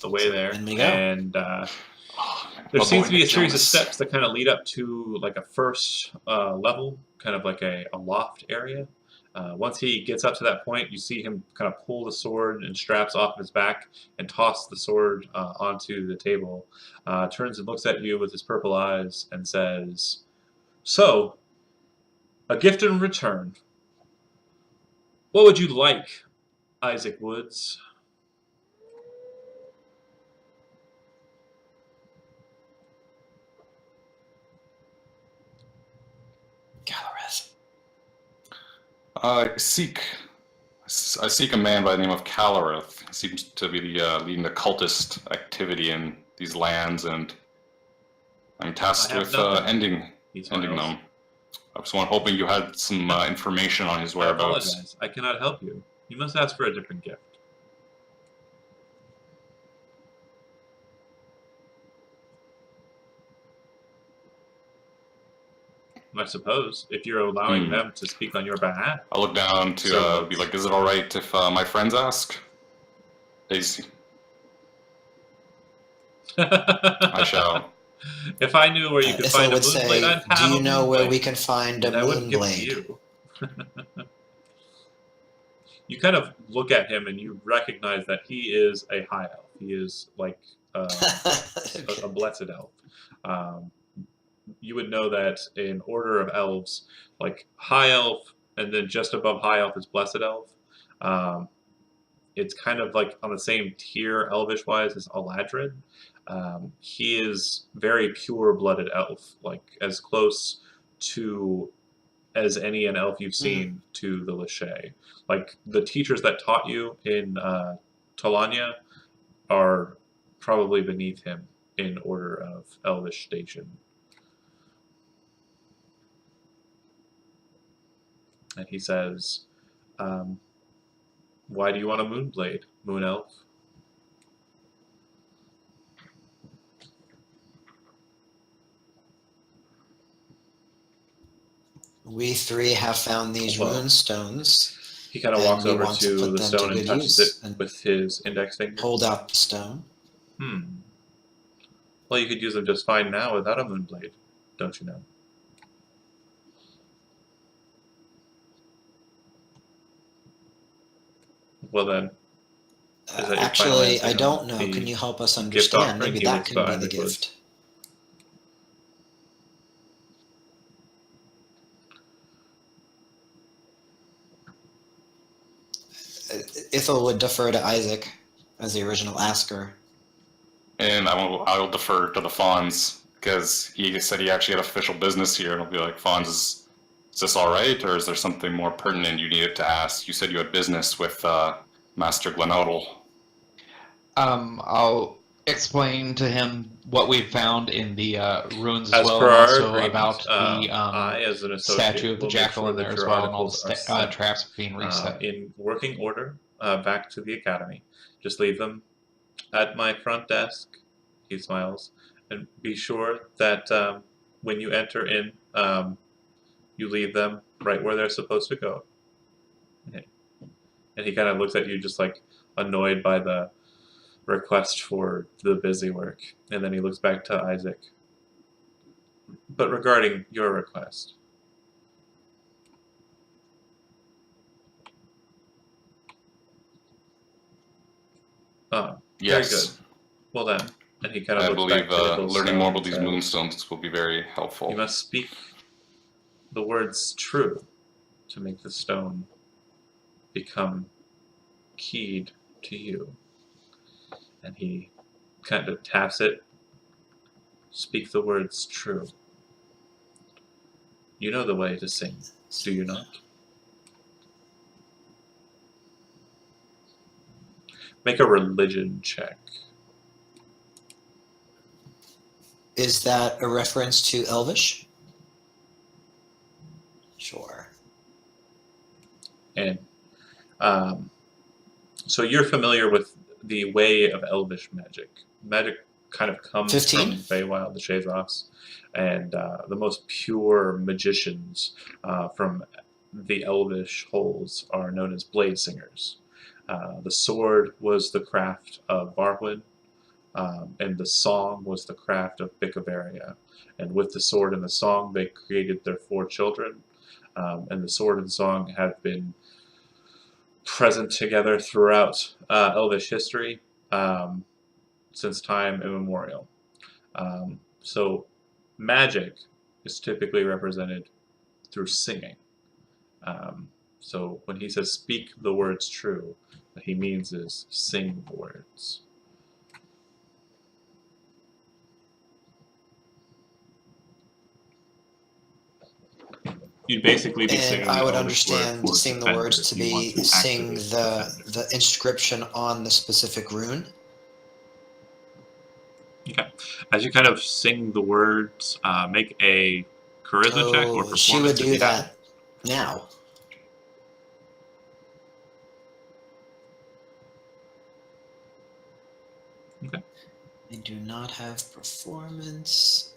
way there, In we go. and there seems to be a series of steps that kind of lead up to like a first level, kind of like a loft area. Once he gets up to that point, you see him kind of pull the sword and straps off of his back and toss the sword onto the table. Turns and looks at you with his purple eyes and says, "So, a gift in return. What would you like, Isaac Woods?" Gallereth. I seek a man by the name of Calareth. He seems to be leading the cultist activity in these lands, and I'm tasked with ending them. I was hoping you had some information on his I whereabouts. apologize. I cannot help you. You must ask for a different gift. I suppose, if you're allowing them to speak on your behalf. I'll look down to be like, is it alright if my friends ask? I shall. If I knew where you could find a moonblade, I'd have do you know where we moonblade, can find a and I wouldn't give it to moonblade? you. You kind of look at him and you recognize that he is a high elf. He is like a blessed elf. You would know that in order of elves, like high elf, and then just above high elf is blessed elf. It's kind of like on the same tier, elvish wise, as Aladrin. He is very pure-blooded elf, like as close to as any an elf you've seen to the Lachey. Like the teachers that taught you in Talanya are probably beneath him in order of elvish station. And he says, why do you want a moonblade, moon elf? We three have found these rune stones. He kind of walks over to the stone and touches it and with his index finger. Hold out the stone. Well, you could use them just fine now without a moonblade, don't you know? Well then, is that actually, I don't know. Can you help us understand? Maybe that could be the gift. Ithel would defer to Isaac as the original asker. And I will defer to the Fonz, because he said he actually had official business here, and I'll be like, Fonz, is this alright, or is there something more pertinent you needed to ask? You said you had business with Master Glenodal. I'll explain to him what we've found in the ruins as well, per and our also agreement, about I, as an associate, statue of the will jackal make in sure there that as your well, and all articles the are sent, traps being reset. in working order back to the academy. Just leave them at my front desk. He smiles, And be sure that when you enter in, you leave them right where they're supposed to go. And he kind of looks at you just like annoyed by the request for the busy work. And then he looks back to Isaac. But regarding your request, very Yes. good. Well then, and he kind of I looks believe back to Ithel's learning stone more and about these says, moonstones will be very helpful. You must speak the words true to make the stone become keyed to you. And he kind of taps it. Speak the words true. You know the way to sing, do you not? Make a religion check. Is that a reference to Elvish? Sure. And so you're familiar with the way of Elvish magic. Magic kind of comes 15? from Feywild, the Shadroths, and the most pure magicians from the Elvish holes are known as blade singers. The sword was the craft of Barwin, and the song was the craft of Bicavaria. And with the sword and the song, they created their 4 children. And the sword and song have been present together throughout Elvish history since time immemorial. So magic is typically represented through singing. So when he says speak the words true, what he means is sing the words. You'd basically be singing. And I would the understand word sing the defender words if to you want be to sing activate the inscription on the specific rune. Okay. As you kind of sing the words, make a charisma check or Oh, performance. she would if do you have that now. it. Okay. I do not have performance.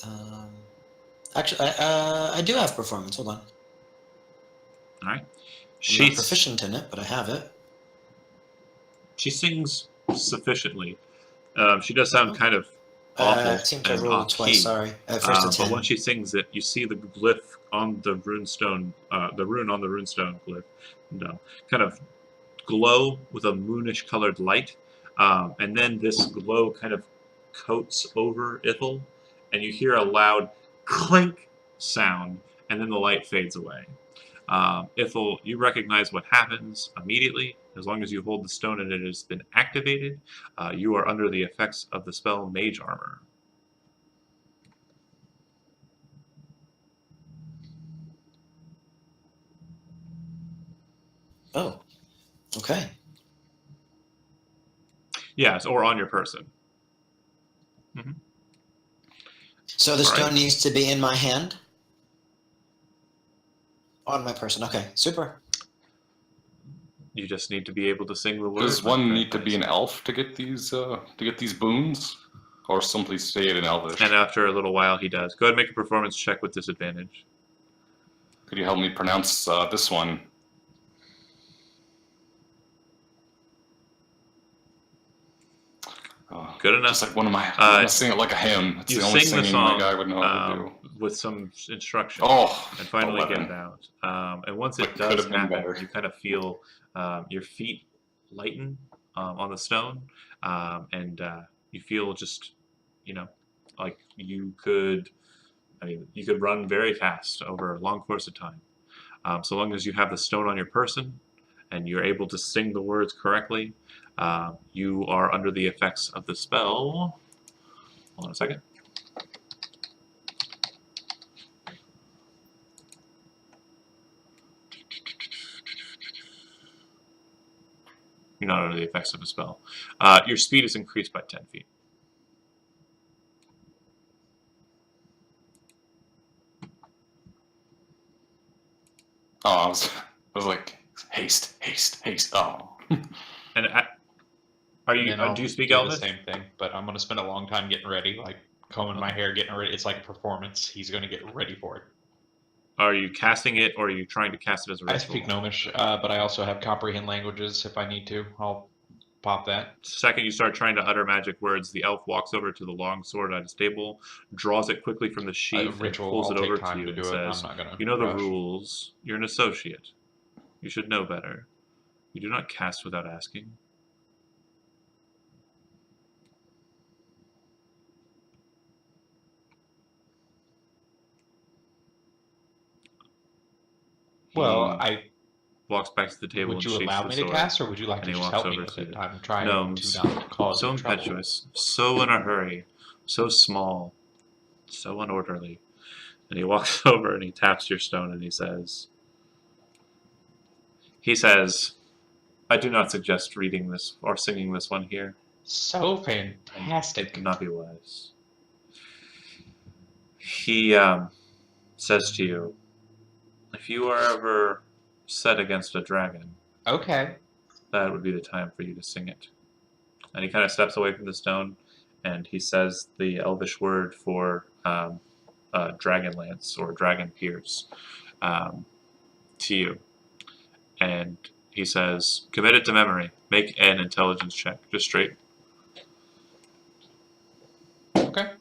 Actually, I do have performance. Hold on. All right. I'm not proficient in it, but I have it. She sings sufficiently. She does sound kind of awful I seem to have and rolled off-key. twice. Sorry. First a 10. But when she sings it, you see the glyph on the runestone, the rune on the runestone glyph, kind of glow with a moonish colored light. And then this glow kind of coats over Ithel, and you hear a loud clink sound, and then the light fades away. Ithel, you recognize what happens immediately. As long as you hold the stone and it has been activated, you are under the effects of the spell Mage Armor. Oh, okay. Yes, or on your person. So the All stone right. needs to be in my hand? On my person. Okay, super. You just need to be able to sing the words. Does one need to be an elf to get these boons, or simply say it in Elvish? And after a little while, he does. Go ahead and make a performance check with disadvantage. Could you help me pronounce this one? Good enough. Just like one of my, I'm gonna sing it like a hymn. It's You the only sing the singing song my guy would know how to do. with some instruction. Oh, and finally 11. get it out. And once it But could does have been happen, better. you kind of feel your feet lighten on the stone, and you feel just, like you could run very fast over a long course of time. So long as you have the stone on your person and you're able to sing the words correctly, you are under the effects of the spell. Hold on a second. You're not under the effects of a spell. Your speed is increased by 10 feet. Oh, I was like, haste, haste, haste. Oh. And are you? And Do you speak do Elvish? the same thing, but I'm gonna spend a long time getting ready, like combing my hair, getting ready. It's like a performance. He's going to get ready for it. Are you casting it, or are you trying to cast it as a ritual? I speak Gnomish, but I also have comprehend languages if I need to. I'll pop that. Second, you start trying to utter magic words. The elf walks over to the long sword at his table, draws it quickly from the sheath, Ritual. and pulls I'll it over take time to you to and do it. I'm says, not going to. "You know the rush. rules. You're an associate. You should know better. You do not cast without asking." Well, He I walks back to the table would and you sheaths allow the me to sword. cast, or would you like and to he just walks help me over with to it? the I'm trying gnomes, to not cause so you trouble. impetuous, so in a hurry, so small, so unorderly. And he walks over and he taps your stone and he says, "I do not suggest reading this or singing this one here. So It fantastic. would not be wise." He says to you, "If you are ever set against a dragon, Okay. that would be the time for you to sing it." And he kind of steps away from the stone and he says the elvish word for dragon lance or dragon pierce to you. And he says, "Commit it to memory. Make an intelligence check. Just straight." Okay.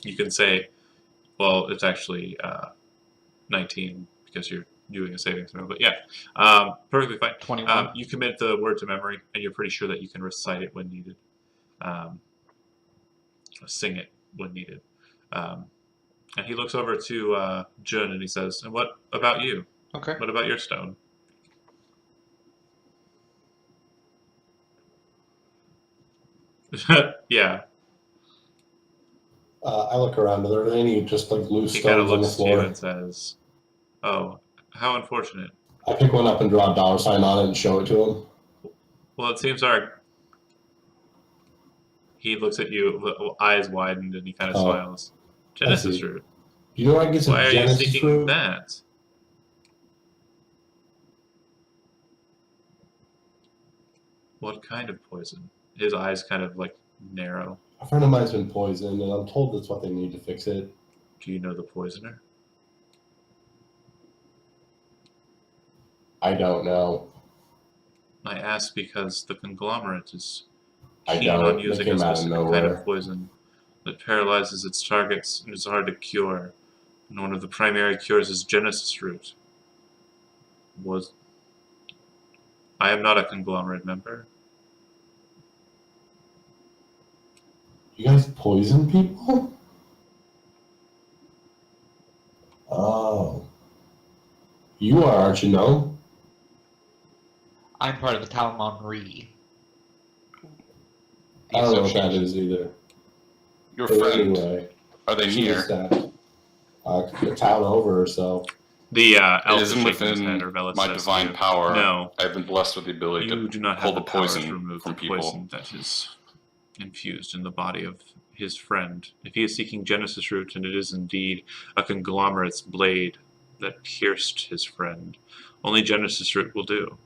You can say, well, it's actually 19 because you're doing a saving throw. But yeah, perfectly fine. 21. You commit the word to memory, and you're pretty sure that you can recite it when needed. Sing it when needed. And he looks over to Jun and he says, "And what about you? Okay. What about your stone?" Yeah. I look around. Are there any just like loose He kind of stones on the looks to you floor? and says, "Oh, how unfortunate. I pick one up and draw a dollar sign on it and show it to him. Well, it seems our..." He looks at you, eyes widened, and he kind of Oh, smiles. "Genesis see. root. Do you know where I can get some Why are you Genesis seeking fruit? that?" "What kind of poison?" His eyes kind of like narrow. A friend of mine's been poisoned, and I'm told that's what they need to fix it. "Do you know the poisoner?" I don't know. I ask because the conglomerate is I keen on don't. They using a came out of specific kind nowhere. of poison that paralyzes its targets and is hard to cure. And one of the primary cures is Genesis root. I am not a conglomerate member. You guys poison people? Oh. You are, aren't you, no? I'm part of the Talmonry. I don't know what that is either. Your But friend, anyway, are they she near? just a town over or so. The It elf is isn't shaking his head, within or Velis my says to divine you, power. "No, I've been blessed with the ability you to do not pull have the the power to poison remove from the people." poison that is infused in the body of his friend. If he is seeking Genesis root, and it is indeed a conglomerate's blade that pierced his friend, only Genesis root will do."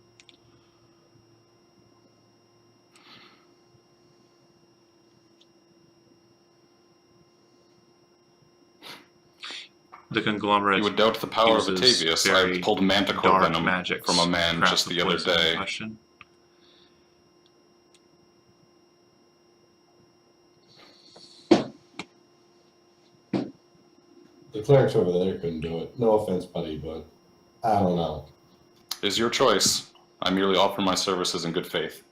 The conglomerate You would doubt the power of uses Atavius. very I pulled manticore dark venom magics from a man to craft just the the other poison in day. question. The clerics over there couldn't do it. No offense, buddy, but I don't know. It is your choice. I merely offer my services in good faith.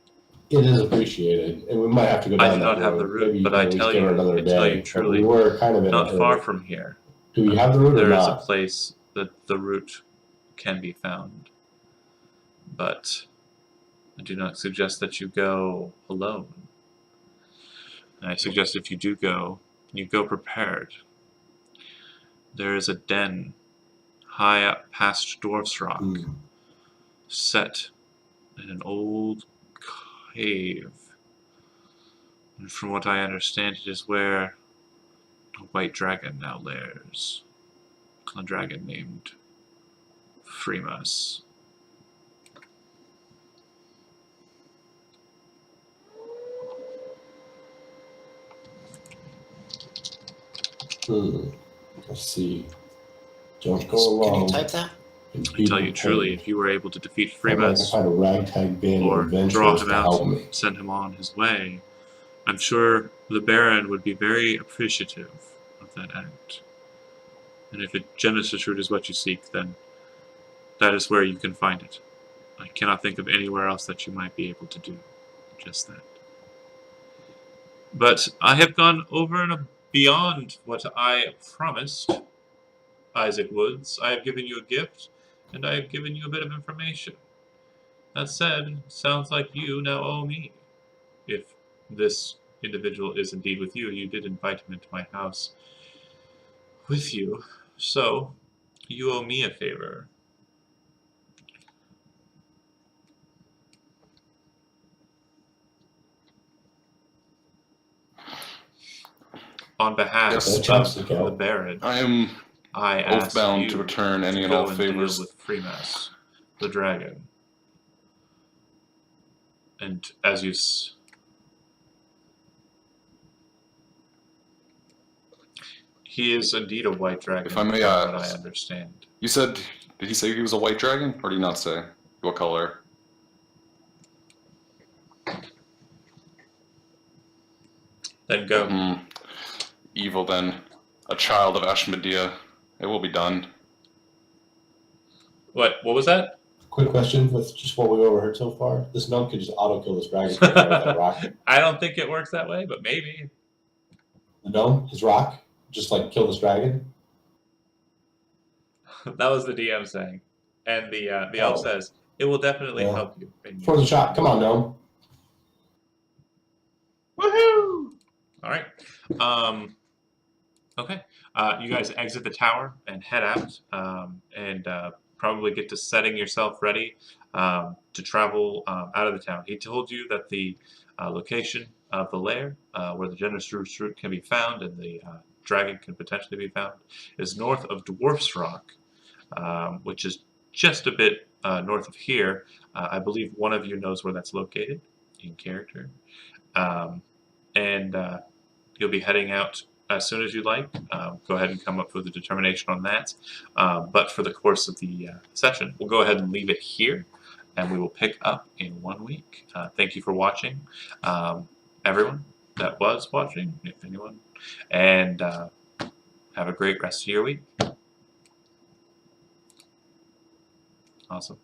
It is appreciated, and we might have to go I down do that not have road. the root, Maybe you but can I at least tell give her you, another day. But truly, we were kind of in a not far hurry. from here, Do we have the root or there is a not? place that the root can be found. But I do not suggest that you go alone. And I suggest if you do go, you go prepared. There is a den high up past Dwarf's Rock, set in an old cave. And from what I understand, it is where a white dragon now lairs. A dragon named Freemas. Let's see. Don't go Can alone. you type that? And I be tell you truly, prepared. if you were able to defeat If I can Freebus find a ragtag band or of draw adventurers him to out help and me. send him on his way, I'm sure the Baron would be very appreciative of that act. And if a Genesis root is what you seek, then that is where you can find it. I cannot think of anywhere else that you might be able to do just that. But I have gone over and beyond what I promised, Isaac Woods. I have given you a gift, and I have given you a bit of information. That said, it sounds like you now owe me. If this individual is indeed with you, you did invite him into my house with you, so you owe me a favor. On behalf Yes, of the Baron, I am I ask oath-bound you to return any and go all and favors. deal with Freemas, the dragon. And as you he is indeed a white dragon, If I may from what I ask, understand. you said, did he say he was a white dragon, or did he not say? What color? Then go. Evil then. A child of Ashmedea. It will be done. What was that? Quick question with just what we overheard so far. This gnome could just auto-kill this dragon with that rock. I don't think it works that way, but maybe. The gnome, his rock, just like kill this dragon. That was the DM saying. And the elf says, it will definitely help you. For the shot. Come on, gnome. Woohoo! Alright. Okay. You guys exit the tower and head out, and probably get to setting yourself ready to travel out of the town. He told you that the location of the lair, where the Genesis root can be found and the dragon can potentially be found, is north of Dwarf's Rock, which is just a bit north of here. I believe one of you knows where that's located in character. And you'll be heading out as soon as you like. Go ahead and come up with a determination on that. But for the course of the session, we'll go ahead and leave it here, and we will pick up in 1 week. Thank you for watching, everyone that was watching, if anyone, and have a great rest of your week. Awesome.